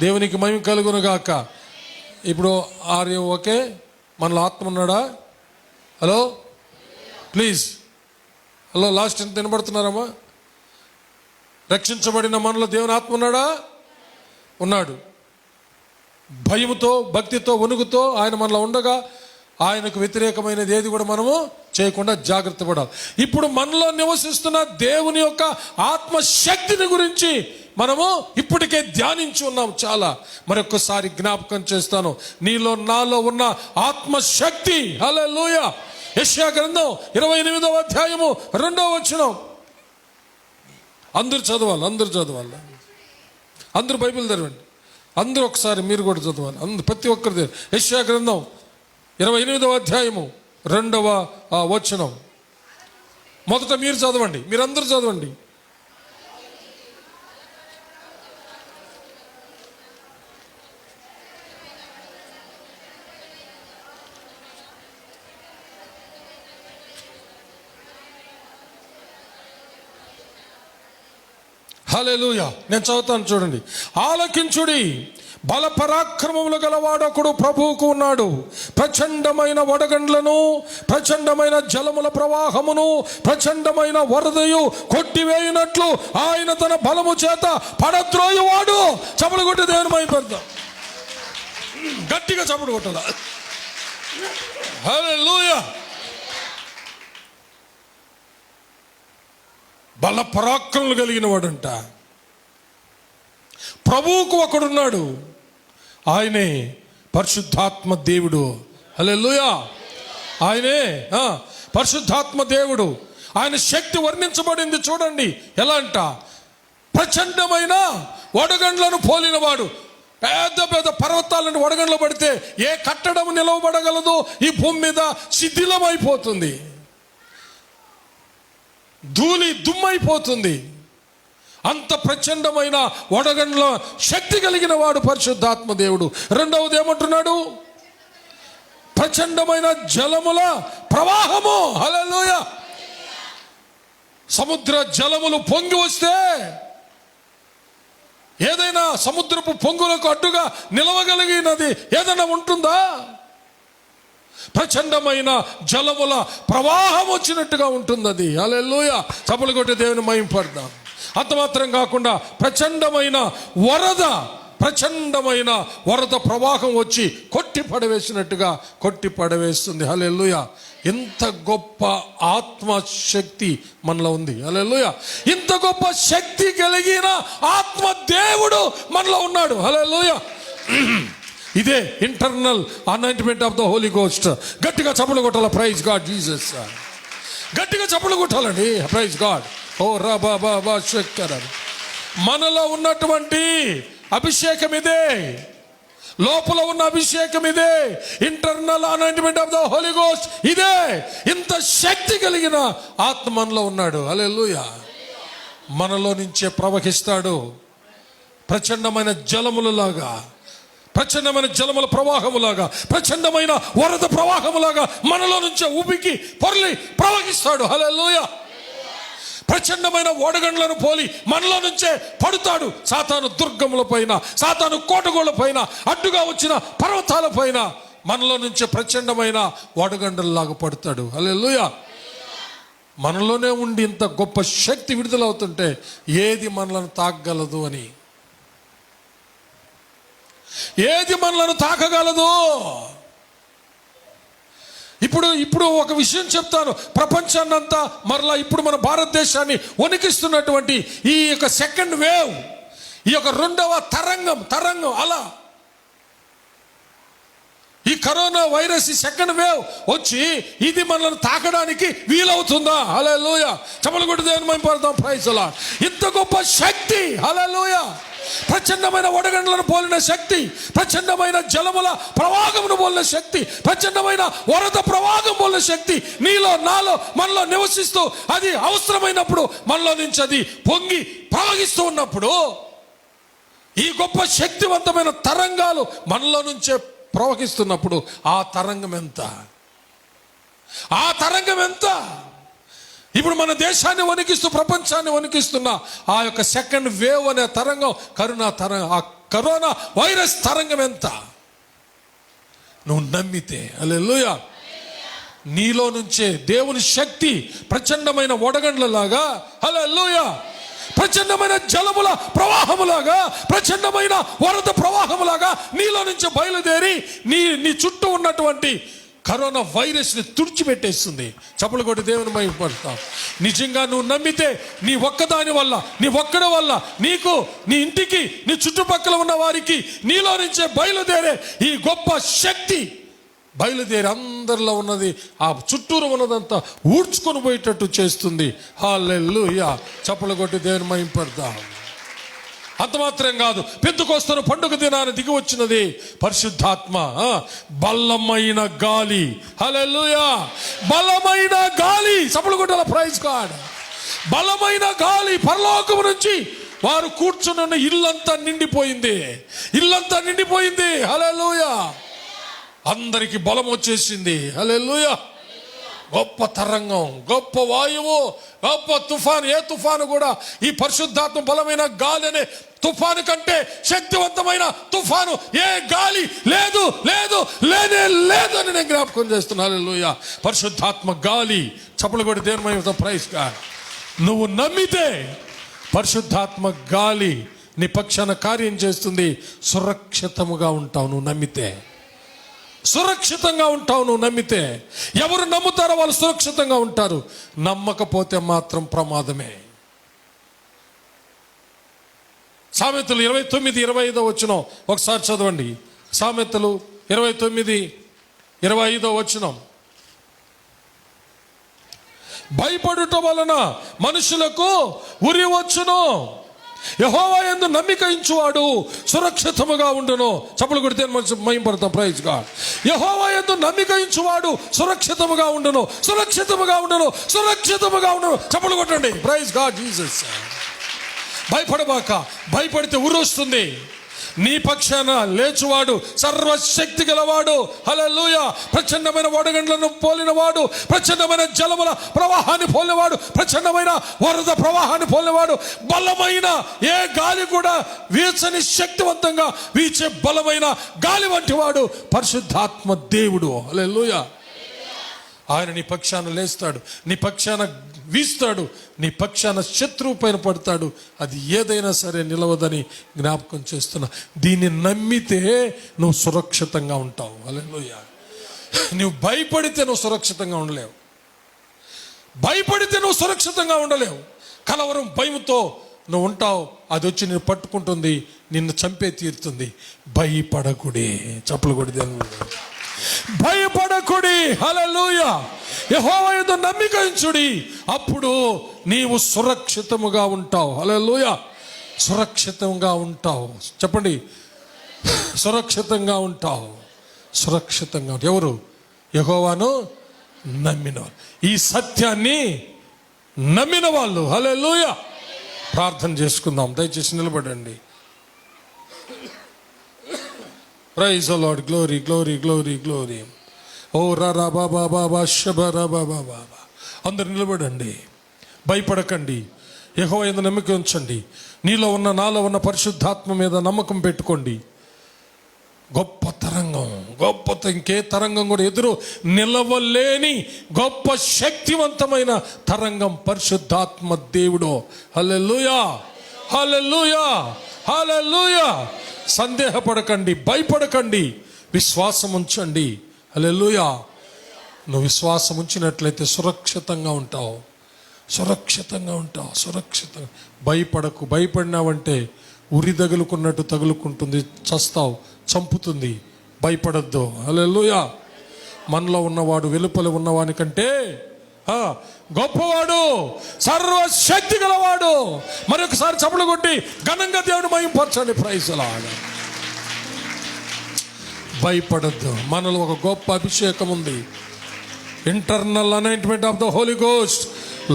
దేవునికి మహిమ కలుగును గాక. ఇప్పుడు ఆర్య ఓకే, మనలో ఆత్మ ఉన్నాడా? హలో ప్లీజ్, హలో లాస్ట్ ఎంత వినబడుతున్నారమ్మా? రక్షించబడిన మనలో దేవుని ఆత్మ ఉన్నాడా? ఉన్నాడు. భయముతో, భక్తితో, వణుకుతో ఆయన మనలో ఉండగా ఆయనకు వ్యతిరేకమైనది ఏది కూడా మనము చేయకుండా జాగ్రత్త పడాలి. ఇప్పుడు మనలో నివసిస్తున్న దేవుని యొక్క ఆత్మశక్తిని గురించి మనము ఇప్పటికే ధ్యానించి ఉన్నాం చాలా. మరొకసారి జ్ఞాపకం చేస్తాను. నీలో నాలో ఉన్న ఆత్మశక్తి. హల్లెలూయా. యెషయా గ్రంథం 28వ అధ్యాయము 2వ వచనం. అందరూ చదవాలి. అందరూ బైబిల్ తెరవండి. అందరూ ఒకసారి మీరు కూడా చదవాలి. ప్రతి ఒక్కరి యెషయా గ్రంథం 28వ అధ్యాయము 2వ వచనం. మొదట మీరు చదవండి, మీరందరూ చదవండి. హల్లెలూయా. నేను చదువుతాను చూడండి. ఆలకించుడి, బల పరాక్రమములు గలవాడొకడు ప్రభువుకు ఉన్నాడు. ప్రచండమైన వడగండ్లను, ప్రచండమైన జలముల ప్రవాహమును, ప్రచండమైన వరదయు కొట్టివేయునట్లు ఆయన తన బలము చేత పడద్రోయువాడు. చపలు కొట్టి దేవుని మహిమపడదాం. గట్టిగా చపలు కొట్టాల. హల్లెలూయా. బల పరాక్రమలు కలిగిన వాడంట. ప్రభువుకు ఒకడున్నాడు, ఆయనే పరిశుద్ధాత్మ దేవుడు. హల్లెలూయా. ఆయనే పరిశుద్ధాత్మ దేవుడు. ఆయన శక్తి వర్ణించబడింది చూడండి ఎలా అంట. ప్రచండమైన వడగండ్లను పోలినవాడు. పెద్ద పెద్ద పర్వతాలను వడగండ్లు పడితే ఏ కట్టడం నిలవబడగలదో ఈ భూమి మీద శిథిలమైపోతుంది, ధూళి దుమ్మైపోతుంది. అంత ప్రచండమైన వడగండ్ల శక్తి కలిగిన వాడు పరిశుద్ధాత్మ దేవుడు. రెండవది ఏమంటున్నాడు? ప్రచండమైన జలముల ప్రవాహము. హల్లెలూయా. సముద్ర జలములు పొంగి వస్తే ఏదైనా సముద్రపు పొంగులకు అడ్డుగా నిలవగలిగినది ఏదైనా ఉంటుందా? ప్రచండమైన జలముల ప్రవాహం వచ్చినట్టుగా ఉంటుంది అది. హల్లెలూయా. చప్పలు కొట్టి దేవుని మహిమపడదాం. అంత మాత్రం కాకుండా ప్రచండమైన వరద ప్రవాహం వచ్చి కొట్టి పడవేసినట్టుగా కొట్టి పడవేస్తుంది. హల్లెలూయా. ఇంత గొప్ప ఆత్మశక్తి మనలో ఉంది. హల్లెలూయా. ఇంత గొప్ప శక్తి కలిగిన ఆత్మ దేవుడు మనలో ఉన్నాడు. హల్లెలూయా. ఇదే internal anointment of the Holi ghost. గట్టిగా చప్పలు కొట్టాల. Praise God Jesus. గట్టిగా చప్పలు కొట్టాలండి. Praise God. ఓ రా శక్తి. మనలో ఉన్నటువంటి అభిషేకం ఇదే, లోపల ఉన్న అభిషేకం ఇదే. Internal anointment of the Holi Ghost ఇదే. ఇంత శక్తి కలిగిన ఆత్మ మనలో ఉన్నాడు. హల్లెలూయా. మనలో నుంచే ప్రవహిస్తాడు. ప్రచండమైన జలములలాగా, ప్రచండమైన జలముల ప్రవాహములాగా, ప్రచండమైన వరద ప్రవాహములాగా మనలో నుంచే ఉబికి పొర్లి ప్రవహిస్తాడు. హల్లెలూయా. ప్రచండమైన ఓడగండ్లను పోలి మనలో నుంచే పడుతాడు. సాతాను దుర్గముల పైన, సాతాను కోటగోళ్ల పైన, అడ్డుగా వచ్చిన పర్వతాల పైన మనలో నుంచే ప్రచండమైన ఓడగండ్రలాగా పడతాడు. హల్లెలూయా. మనలోనే ఉండి ఇంత గొప్ప శక్తి విడుదలవుతుంటే ఏది మనలను తాకగలదు అని, ఏది మనలను తాకగలదు? ఇప్పుడు ఒక విషయం చెప్తాను. ప్రపంచాన్నంతా మరలా ఇప్పుడు మన భారతదేశాన్ని వణికిస్తున్నటువంటి ఈ యొక్క సెకండ్ వేవ్, ఈ యొక్క రెండవ తరంగం అలా ఈ కరోనా వైరస్, ఈ సెకండ్ వేవ్ వచ్చి ఇది మనల్ని తాకడానికి వీలవుతుందా? హల్లెలూయా. చప్పలు కొట్టి దేవుని మహిమపడదాం. Praise lord. ఇంత గొప్ప శక్తి. హల్లెలూయా. ప్రచండమైన వడగండ్లను పోలిన శక్తి, ప్రచండమైన జలముల ప్రవాహమును పోలిన శక్తి, ప్రచండమైన వరద ప్రవాహం పోలిన శక్తి నీలో, నాలో, మనలో నివసిస్తూ అది అవసరమైనప్పుడు మనలో నుంచి అది పొంగి ప్రవహిస్తూ ఉన్నప్పుడు ఈ గొప్ప శక్తివంతమైన తరంగాలు మనలో నుంచే ప్రవహిస్తున్నప్పుడు ఆ తరంగం ఎంత? ఆ తరంగం ఎంత? ఇప్పుడు మన దేశాన్ని వణికిస్తూ ప్రపంచాన్ని వణికిస్తున్న ఆ యొక్క సెకండ్ వేవ్ అనే తరంగం, ఆ కరోనా వైరస్ తరంగం ఎంత? నువ్వు నమ్మితే హల్లెలూయా, నీలో నుంచే దేవుని శక్తి ప్రచండమైన వడగండ్లలాగా, హల్లెలూయా, ప్రచండమైన జలముల ప్రవాహములాగా, ప్రచండమైన వరద ప్రవాహములాగా నీలో నుంచి బయలుదేరి నీ చుట్టూ ఉన్నటువంటి కరోనా వైరస్ని తుడిచిపెట్టేస్తుంది. చప్పలు కొట్టి దేవుని మహిమపడతాం. నిజంగా నువ్వు నమ్మితే నీ ఒక్కదాని వల్ల, నీ ఒక్కడి వల్ల నీకు, నీ ఇంటికి, నీ చుట్టుపక్కల ఉన్న వారికి నీలో నుంచే బయలుదేరే ఈ గొప్ప శక్తి బయలుదేరి అందరిలో ఉన్నది, ఆ చుట్టూరు ఉన్నదంతా ఊడ్చుకొని పోయేటట్టు చేస్తుంది. హల్లెలూయా. చప్పలు కొట్టి దేవుని మహిమపడతాం. అంత మాత్రం కాదు, పెంతెకొస్తేను పండుగ దినాన్ని దిగి వచ్చినది పరిశుద్ధాత్మ, బలమైన గాలి. హల్లెలూయా! బలమైన గాలి. చప్పట్లు కొట్టాల, ప్రైజ్ గాడ్. బలమైన గాలి పరలోకము నుంచి వారు కూర్చుని ఉన్న ఇల్లంతా నిండిపోయింది. ఇల్లంతా నిండిపోయింది. హల్లెలూయా! అందరికి బలం వచ్చేసింది. హల్లెలూయా! గొప్ప తరంగం, గొప్ప వాయువు, గొప్ప తుఫాను. ఏ తుఫాను కూడా ఈ పరిశుద్ధాత్మ బలమైన గాలి అనే తుఫాను కంటే శక్తివంతమైన తుఫాను ఏ గాలి లేదు, లేదు, లేనే లేదు అని నేను జ్ఞాపకం చేస్తున్నాను. హల్లెలూయా! పరిశుద్ధాత్మ గాలి. చప్పట్లు కొట్టి దేవుని మహిమతో ప్రైజ్ గాడ్. నువ్వు నమ్మితే పరిశుద్ధాత్మ గాలి నీ పక్షాన కార్యం చేస్తుంది. సురక్షితముగా ఉంటావు నువ్వు నమ్మితే. సురక్షితంగా ఉంటావు నువ్వు నమ్మితే. ఎవరు నమ్ముతారో వాళ్ళు సురక్షితంగా ఉంటారు. నమ్మకపోతే మాత్రం ప్రమాదమే. సామెతలు 29:25 వచనం ఒకసారి చదవండి. సామెతలు 29:25 వచనం. భయపడుట వలన మనుషులకు ఉరి వచ్చును, యెహోవా యందు నమ్మిక ఉంచువాడు సురక్షితముగా ఉండును. చప్పట్లు కొడితే మహిమపడతాం, ప్రైజ్ గాడ్. యెహోవా యందు నమ్మిక ఉంచువాడు సురక్షితముగా ఉండును, సురక్షితముగా ఉండును, సురక్షితముగా ఉండును. చప్పట్లు కొట్టండి, ప్రైజ్ గాడ్ జీసస్. భయపడబాక. భయపడితే ఉరి వస్తుంది. నీ పక్షాన లేచువాడు సర్వశక్తి గలవాడు. హల్లెలూయా! ప్రచండమైన వడగండ్లను పోలినవాడు, ప్రచండమైన జలముల ప్రవాహాన్ని పోలినవాడు, ప్రచండమైన వరద ప్రవాహాన్ని పోలినవాడు, బలమైన ఏ గాలి కూడా వీచని శక్తివంతంగా వీచే బలమైన గాలి వంటి వాడు పరిశుద్ధాత్మ దేవుడు. హల్లెలూయా! ఆయన నీ పక్షాన లేస్తాడు, నీ పక్షాన వీస్తాడు, నీ పక్షాన శత్రువు పైన పడతాడు. అది ఏదైనా సరే నిలవదని జ్ఞాపకం చేస్తున్నా. దీన్ని నమ్మితే నువ్వు సురక్షితంగా ఉంటావు. హల్లెలూయా! నువ్వు భయపడితే నువ్వు సురక్షితంగా ఉండలేవు. భయపడితే నువ్వు సురక్షితంగా ఉండలేవు. కలవరం భయంతో నువ్వు ఉంటావు. అది వచ్చి నిన్ను పట్టుకుంటుంది, నిన్ను చంపే తీరుతుంది. భయపడకుడి. చప్పలు కొడితే భయపడకుడి. హల్లెలూయా! యెహోవా యందు నమ్మిక ఉంచుడి, అప్పుడు నీవు సురక్షితముగా ఉంటావు. హల్లెలూయా! సురక్షితంగా ఉంటావు. చెప్పండి, సురక్షితంగా ఉంటావు. సురక్షితంగా ఎవరు? యెహోవాను నమ్మిన వాళ్ళు, ఈ సత్యాన్ని నమ్మిన వాళ్ళు. హల్లెలూయా! ప్రార్థన చేసుకుందాం. దయచేసి నిలబడండి. Praise the lord. Glory, glory, glory, glory. ఓ రా బాబా బాబా శబ రా బాబా బాబా. అందరు నిలబడండి. భయపడకండి. యెహోవా యందు నమ్మిక ఉంచండి. నీలో ఉన్న నాలో ఉన్న పరిశుద్ధాత్మ మీద నమ్మకం పెట్టుకోండి. గొప్ప తరంగం, గొప్ప ఇంకే తరంగం కూడా ఎదురు నిలవలేని గొప్ప శక్తివంతమైన తరంగం పరిశుద్ధాత్మ దేవుడు. హల్లెలూయా! హల్లెలూయా! హల్లెలూయా! సందేహపడకండి, భయపడకండి, విశ్వాసం ఉంచండి. హల్లెలూయా! నువ్వు విశ్వాసం ఉంచినట్లయితే సురక్షితంగా ఉంటావు. సురక్షితంగా ఉంటావు. సురక్షితంగా. భయపడకు. భయపడినావంటే ఉరి తగులుకున్నట్టు తగులుకుంటుంది, చస్తావు, చంపుతుంది. భయపడద్దు. హల్లెలూయా! మనలో ఉన్నవాడు వెలుపల ఉన్నవాని కంటే గొప్పవాడు, సర్వశక్తి గలవాడు. మరొకసారి చప్పట్లు కొట్టి ఘనంగా దేవుని మహిమపరచండి. Praise the lord. భయపడద్దు. మనలో ఒక గొప్ప అభిషేకం ఉంది. Internal anointment of the Holi Ghost.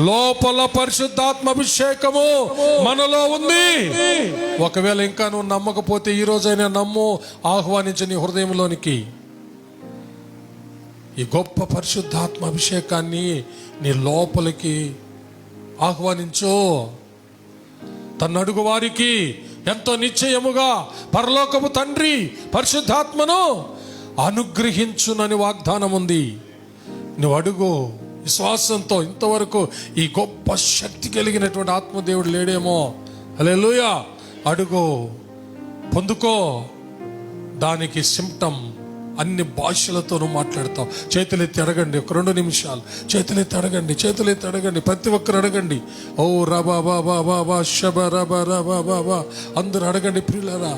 లోపల పరిశుద్ధాత్మ అభిషేకము మనలో ఉంది. ఒకవేళ ఇంకా నువ్వు నమ్మకపోతే ఈ రోజైనా నమ్ము. ఆహ్వానించు నీ హృదయంలోనికి ఈ గొప్ప పరిశుద్ధాత్మ అభిషేకాన్ని. నీ లోపలికి ఆహ్వానించు. తన అడుగు వారికి ఎంతో నిశ్చయముగా పరలోకపు తండ్రి పరిశుద్ధాత్మను అనుగ్రహించునని వాగ్దానం ఉంది. నువ్వు అడుగు విశ్వాసంతో. ఇంతవరకు ఈ గొప్ప శక్తి కలిగినటువంటి ఆత్మదేవుడు లేడేమో. హల్లెలూయా! అడుగు, పొందుకో. దానికి సిమ్టమ్ అన్ని భాషలతోనూ మాట్లాడతావు. చేతులెత్తి అడగండి. ఒక 2 నిమిషాలు చేతులెత్తి అడగండి. చేతులెత్తి అడగండి. ప్రతి ఒక్కరు అడగండి. ఓ రబా బాబా బాబా శబ రబా రబా బాబా. అందరూ అడగండి ప్రియులారా.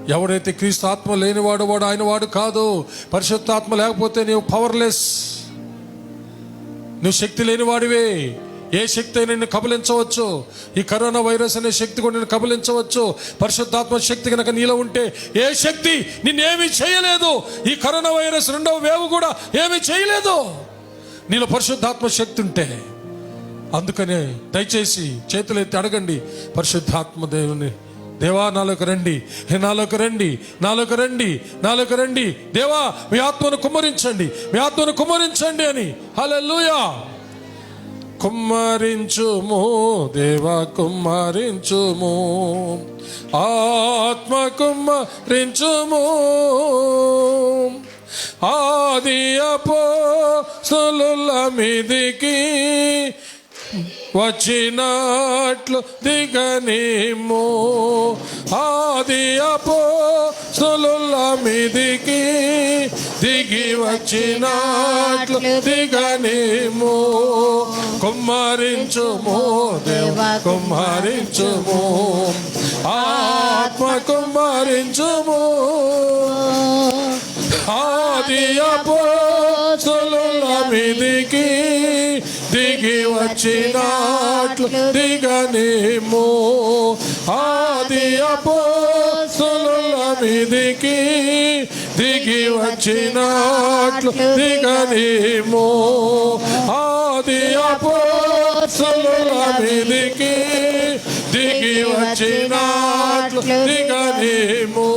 ఎవడైతే క్రీస్తు ఆత్మ లేనివాడు వాడు ఆయన వాడు కాదు. పరిశుద్ధాత్మ లేకపోతే నీవు పవర్లెస్, నువ్వు శక్తి లేనివాడివే. ఏ శక్తి అయినా నిన్ను కబలించవచ్చు. ఈ కరోనా వైరస్ అనే శక్తి కూడా నిన్ను కబలించవచ్చు. పరిశుద్ధాత్మ శక్తి కనుక నీలో ఉంటే ఏ శక్తి నిన్నేమీ చేయలేదు. ఈ కరోనా వైరస్ 2వ వేవ్ కూడా ఏమీ చేయలేదు నీలో పరిశుద్ధాత్మ శక్తి ఉంటే. అందుకనే దయచేసి చేతులెత్తి అడగండి పరిశుద్ధాత్మ దేవుని, దేవా నాలోకి రండి, నాలోకి రండి, నాలోకి రండి, నాలోకి రండి, దేవా మీ ఆత్మను కుమ్మరించండి, మీ ఆత్మను కుమ్మరించండి అని. హల్లెలూయా. కుమ్మరించుము దేవా కుమ్మరించుము, ఆత్మ కుమ్మరించుము. ఆది అపోస్తలుల మీదికి వచ్చినట్లు దిగనిమ్ము, ఆది అపోస్తలుల మీదికి దిగి వచ్చినట్లు దిగనిమ్ము. కుమ్మరించుము దేవా కుమ్మరించుము, ఆత్మ కుమ్మరించుము. ఆది అపోస్తలుల మీదికి దిగి వచ్చినట్లు దిగనిమ్ము, ఆది అపోస్తలుల మీదికి దిగి వచ్చినట్లు దిగనిమ్ము, ఆది అపోస్తలుల మీదికి దిగి వచ్చినట్లు దిగనిమ్ము,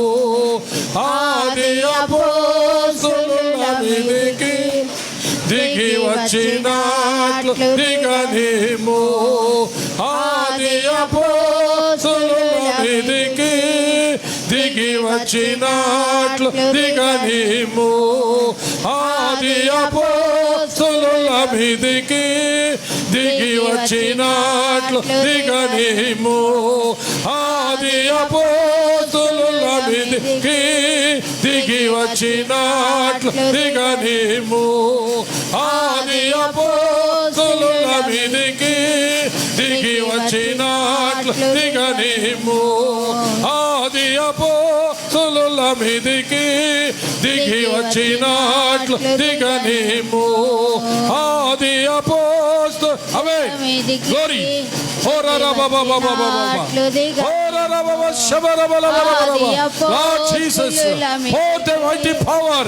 ఆది అపోస్తలుల మీదికి దిగి వచ్చినట్లు దిగనిమ్ము, ఆది అపోస్తలుల మీదికి దిగి వచ్చినట్లు దిగనిమ్ము, ఆది అపోస్తలుల మీదికి దిగి వచ్చినట్లు దిగనిమ్ము, ఆది అపోస్తలుల మీదికి దిగి వచ్చినట్లు దిగనిమ్ము, ఆది అపోస్తలుల మీదికి దిగి వచ్చినట్లు దిగనిమ్ము, ఆది అపోస్తలుల మీదికి దిగి వచ్చినట్లు దిగనిమ్ము, ఆది అపోస్తలు అవే glory హోరరా Baba Baba Baba హోరరా Baba శబరా Baba Baba Lord Jesus, pour the mighty power,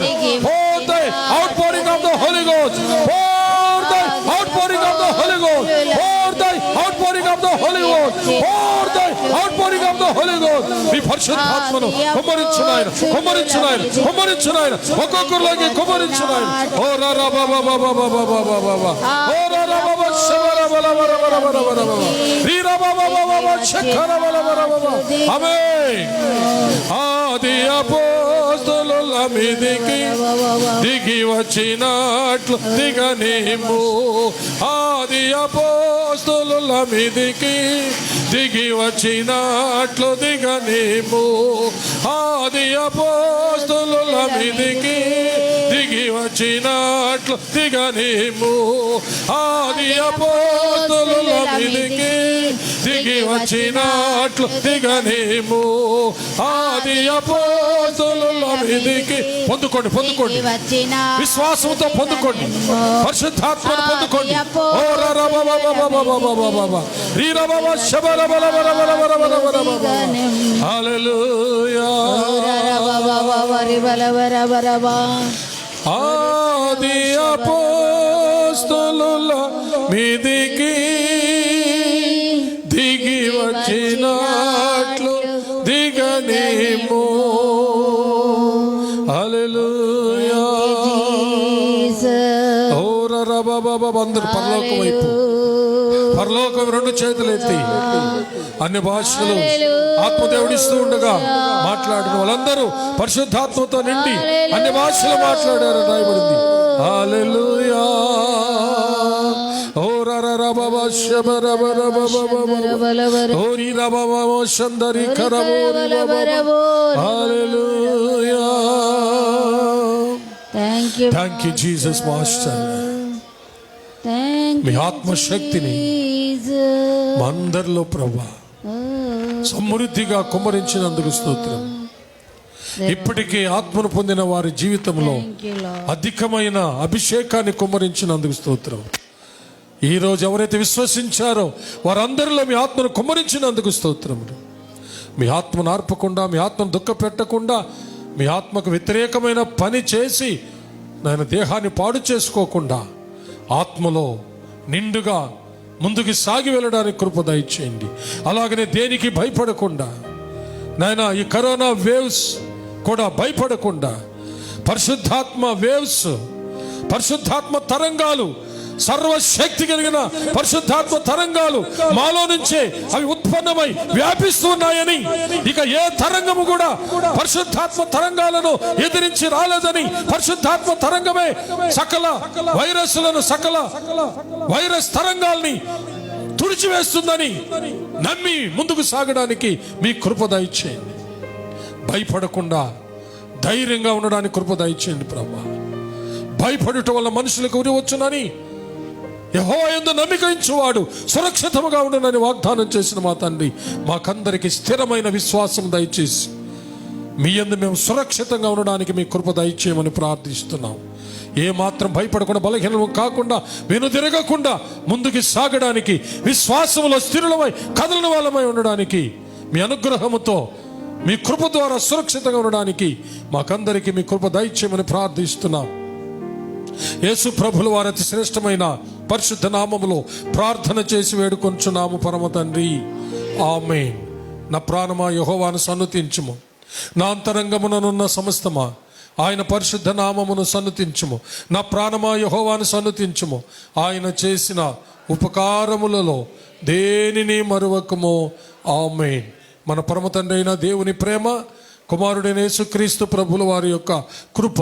pour the outpouring of the Holy Ghost, pour the outpouring of the Holy Ghost, pour the outpouring of the Holy Ghost, pour the outpouring of the Holy Ghost. మీ పరిశుద్ధాత్మను కుమ్మరించునాయన, కుమ్మరించునాయన, కుమ్మరించునాయన, ఒక్కొక్కరిలోకి కుమ్మరించునాయన. హోరరా బాబా బాబా బాబా బాబా బాబా హోరరా బాబా శబరా బాబా బాబా బాబా బాబా రీరా బాబా బాబా శఖరా బాబా బాబా. ఆమేన్. ఆది అపోస్తలుల మీదికి దిగి వచ్చినట్లు దిగనిమ్ము, ఆది అపోస్తలుల మీదికి దిగి వచ్చినట్లు దిగనిమ్ము, ఆది అపోస్తలుల మీదికి దిగి వచ్చినట్లు దిగనిమ్ము, ఆది అపోస్తలుల మీదికి దిగి వచ్చినట్లు దిగనిమ్ము, ఆది అపోస్తలుల మీదికి. పొందుకోండి, పొందుకోండి, విశ్వాసంతో పొందుకోండి, పరిశుద్ధాత్మను పొందుకోండి. ఓ రా బాబా బాబా బాబా బాబా రీరా బాబా శబర బల బల బల బల బల బల బల. హల్లెలూయా. ఆది అపోస్తలుల మీదికి దిగి వచ్చినట్లు దిగనిమ్ము. హల్లెలూయా. ఓరరా బాబా బాబా అందరూ పరలోకం వైపు, పరలోకం 2 చేతులు ఎత్తి అన్ని భాషలు ఆత్మదేవుడిస్తూ ఉండగా మాట్లాడిన వాళ్ళందరూ పరిశుద్ధాత్మతో నిండి అన్ని భాషలు మాట్లాడారు రాయబడింది. హల్లెలూయా. ఓ రరా బాబా శబరా బాబా బాబా ఓరి రా బాబా శందరి కరబో బాబా. హల్లెలూయా. Thank you Jesus master. మీ ఆత్మశక్తిని మా అందరిలో ప్రభువా సమృద్ధిగా కుమ్మరించినందుకు స్తోత్రం. ఇప్పటికే ఆత్మను పొందిన వారి జీవితంలో అధికమైన అభిషేకాన్ని కుమ్మరించినందుకు స్తోత్రం. ఈరోజు ఎవరైతే విశ్వసించారో వారందరిలో మీ ఆత్మను కుమ్మరించినందుకు స్తోత్రములు. మీ ఆత్మను ఆర్పకుండా, మీ ఆత్మను దుఃఖ పెట్టకుండా, మీ ఆత్మకు వ్యతిరేకమైన పని చేసి నాయన దేహాన్ని పాడు చేసుకోకుండా ఆత్మలో నిండుగా ముందుకు సాగి వెళ్ళడానికి కృప దయచేయండి. అలాగనే దేనికి భయపడకుండా నాయన ఈ కరోనా వేవ్స్ కూడా భయపడకుండా పరిశుద్ధాత్మ వేవ్స్, పరిశుద్ధాత్మ తరంగాలు, సర్వశక్తి కలిగిన పరిశుద్ధాత్మ తరంగాలు మాలో నుంచే అవి ఉత్పన్నమై వ్యాపిస్తున్నాయని, ఇక ఏ తరంగము కూడా పరిశుద్ధాత్మ తరంగాలను ఎదిరించి రాలేదని, పరిశుద్ధాత్మ తరంగమే సకల వైరస్లను, సకల వైరస్ తరంగాల్ని తుడిచివేస్తుందని నమ్మి ముందుకు సాగడానికి మీ కృప దయచేయండి. భయపడకుండా ధైర్యంగా ఉండడానికి కృప దయచేయండి ప్రభువా. భయపడటం వల్ల మనుషులకు ఉరి వచ్చునని, యెహోవా యందు నమ్మిక ఉంచువాడు సురక్షితముగా ఉండునని వాగ్దానం చేసిన మా తండ్రి, మాకందరికి స్థిరమైన విశ్వాసం దయచేసి మీ యందు మేము సురక్షితంగా ఉండడానికి మీ కృప దయచేయమని ప్రార్థిస్తున్నాం. ఏ మాత్రం భయపడకుండా, బలహీనము కాకుండా, వెనుదిరగకుండా ముందుకు సాగడానికి, విశ్వాసములో స్థిరులమై కదలని వాళ్ళమై ఉండడానికి మీ అనుగ్రహముతో, మీ కృప ద్వారా సురక్షితంగా ఉండడానికి మాకందరికి మీ కృప దయచేయమని ప్రార్థిస్తున్నాం. యేసు ప్రభుల వారి అతి శ్రేష్టమైన పరిశుద్ధ నామములో ప్రార్థన చేసి వేడుకొంచున్నాము పరమ తండ్రి, ఆమేన్. నా ప్రాణమా యెహోవాను సన్నుతించుము, నా అంతరంగముననున్న సమస్తమా ఆయన పరిశుద్ధ నామమును సన్నుతించుము. నా ప్రాణమా యెహోవాను సన్నుతించుము, ఆయన చేసిన ఉపకారములలో దేనిని మరువకము. ఆమేన్. మన పరమ తండ్రి అయిన దేవుని ప్రేమ, కుమారుడైన యేసుక్రీస్తు ప్రభుల వారి యొక్క కృప,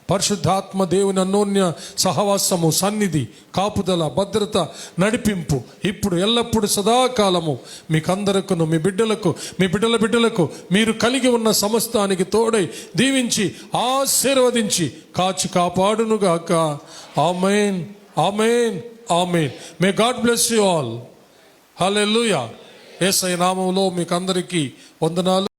పరిశుద్ధాత్మ దేవుని అన్యోన్య సహవాసము, సన్నిధి, కాపుదల, భద్రత, నడిపింపు ఇప్పుడు ఎల్లప్పుడు సదాకాలము మీకందరకును, మీ బిడ్డలకు, మీ బిడ్డల బిడ్డలకు, మీరు కలిగి ఉన్న సమస్తానికి తోడై దీవించి ఆశీర్వదించి కాచి కాపాడునుగాక. ఆమేన్, ఆమేన్, ఆమేన్. May God bless you all. హల్లెలూయా. యేసయ్య నామములో మీకు అందరికీ వందనాలు.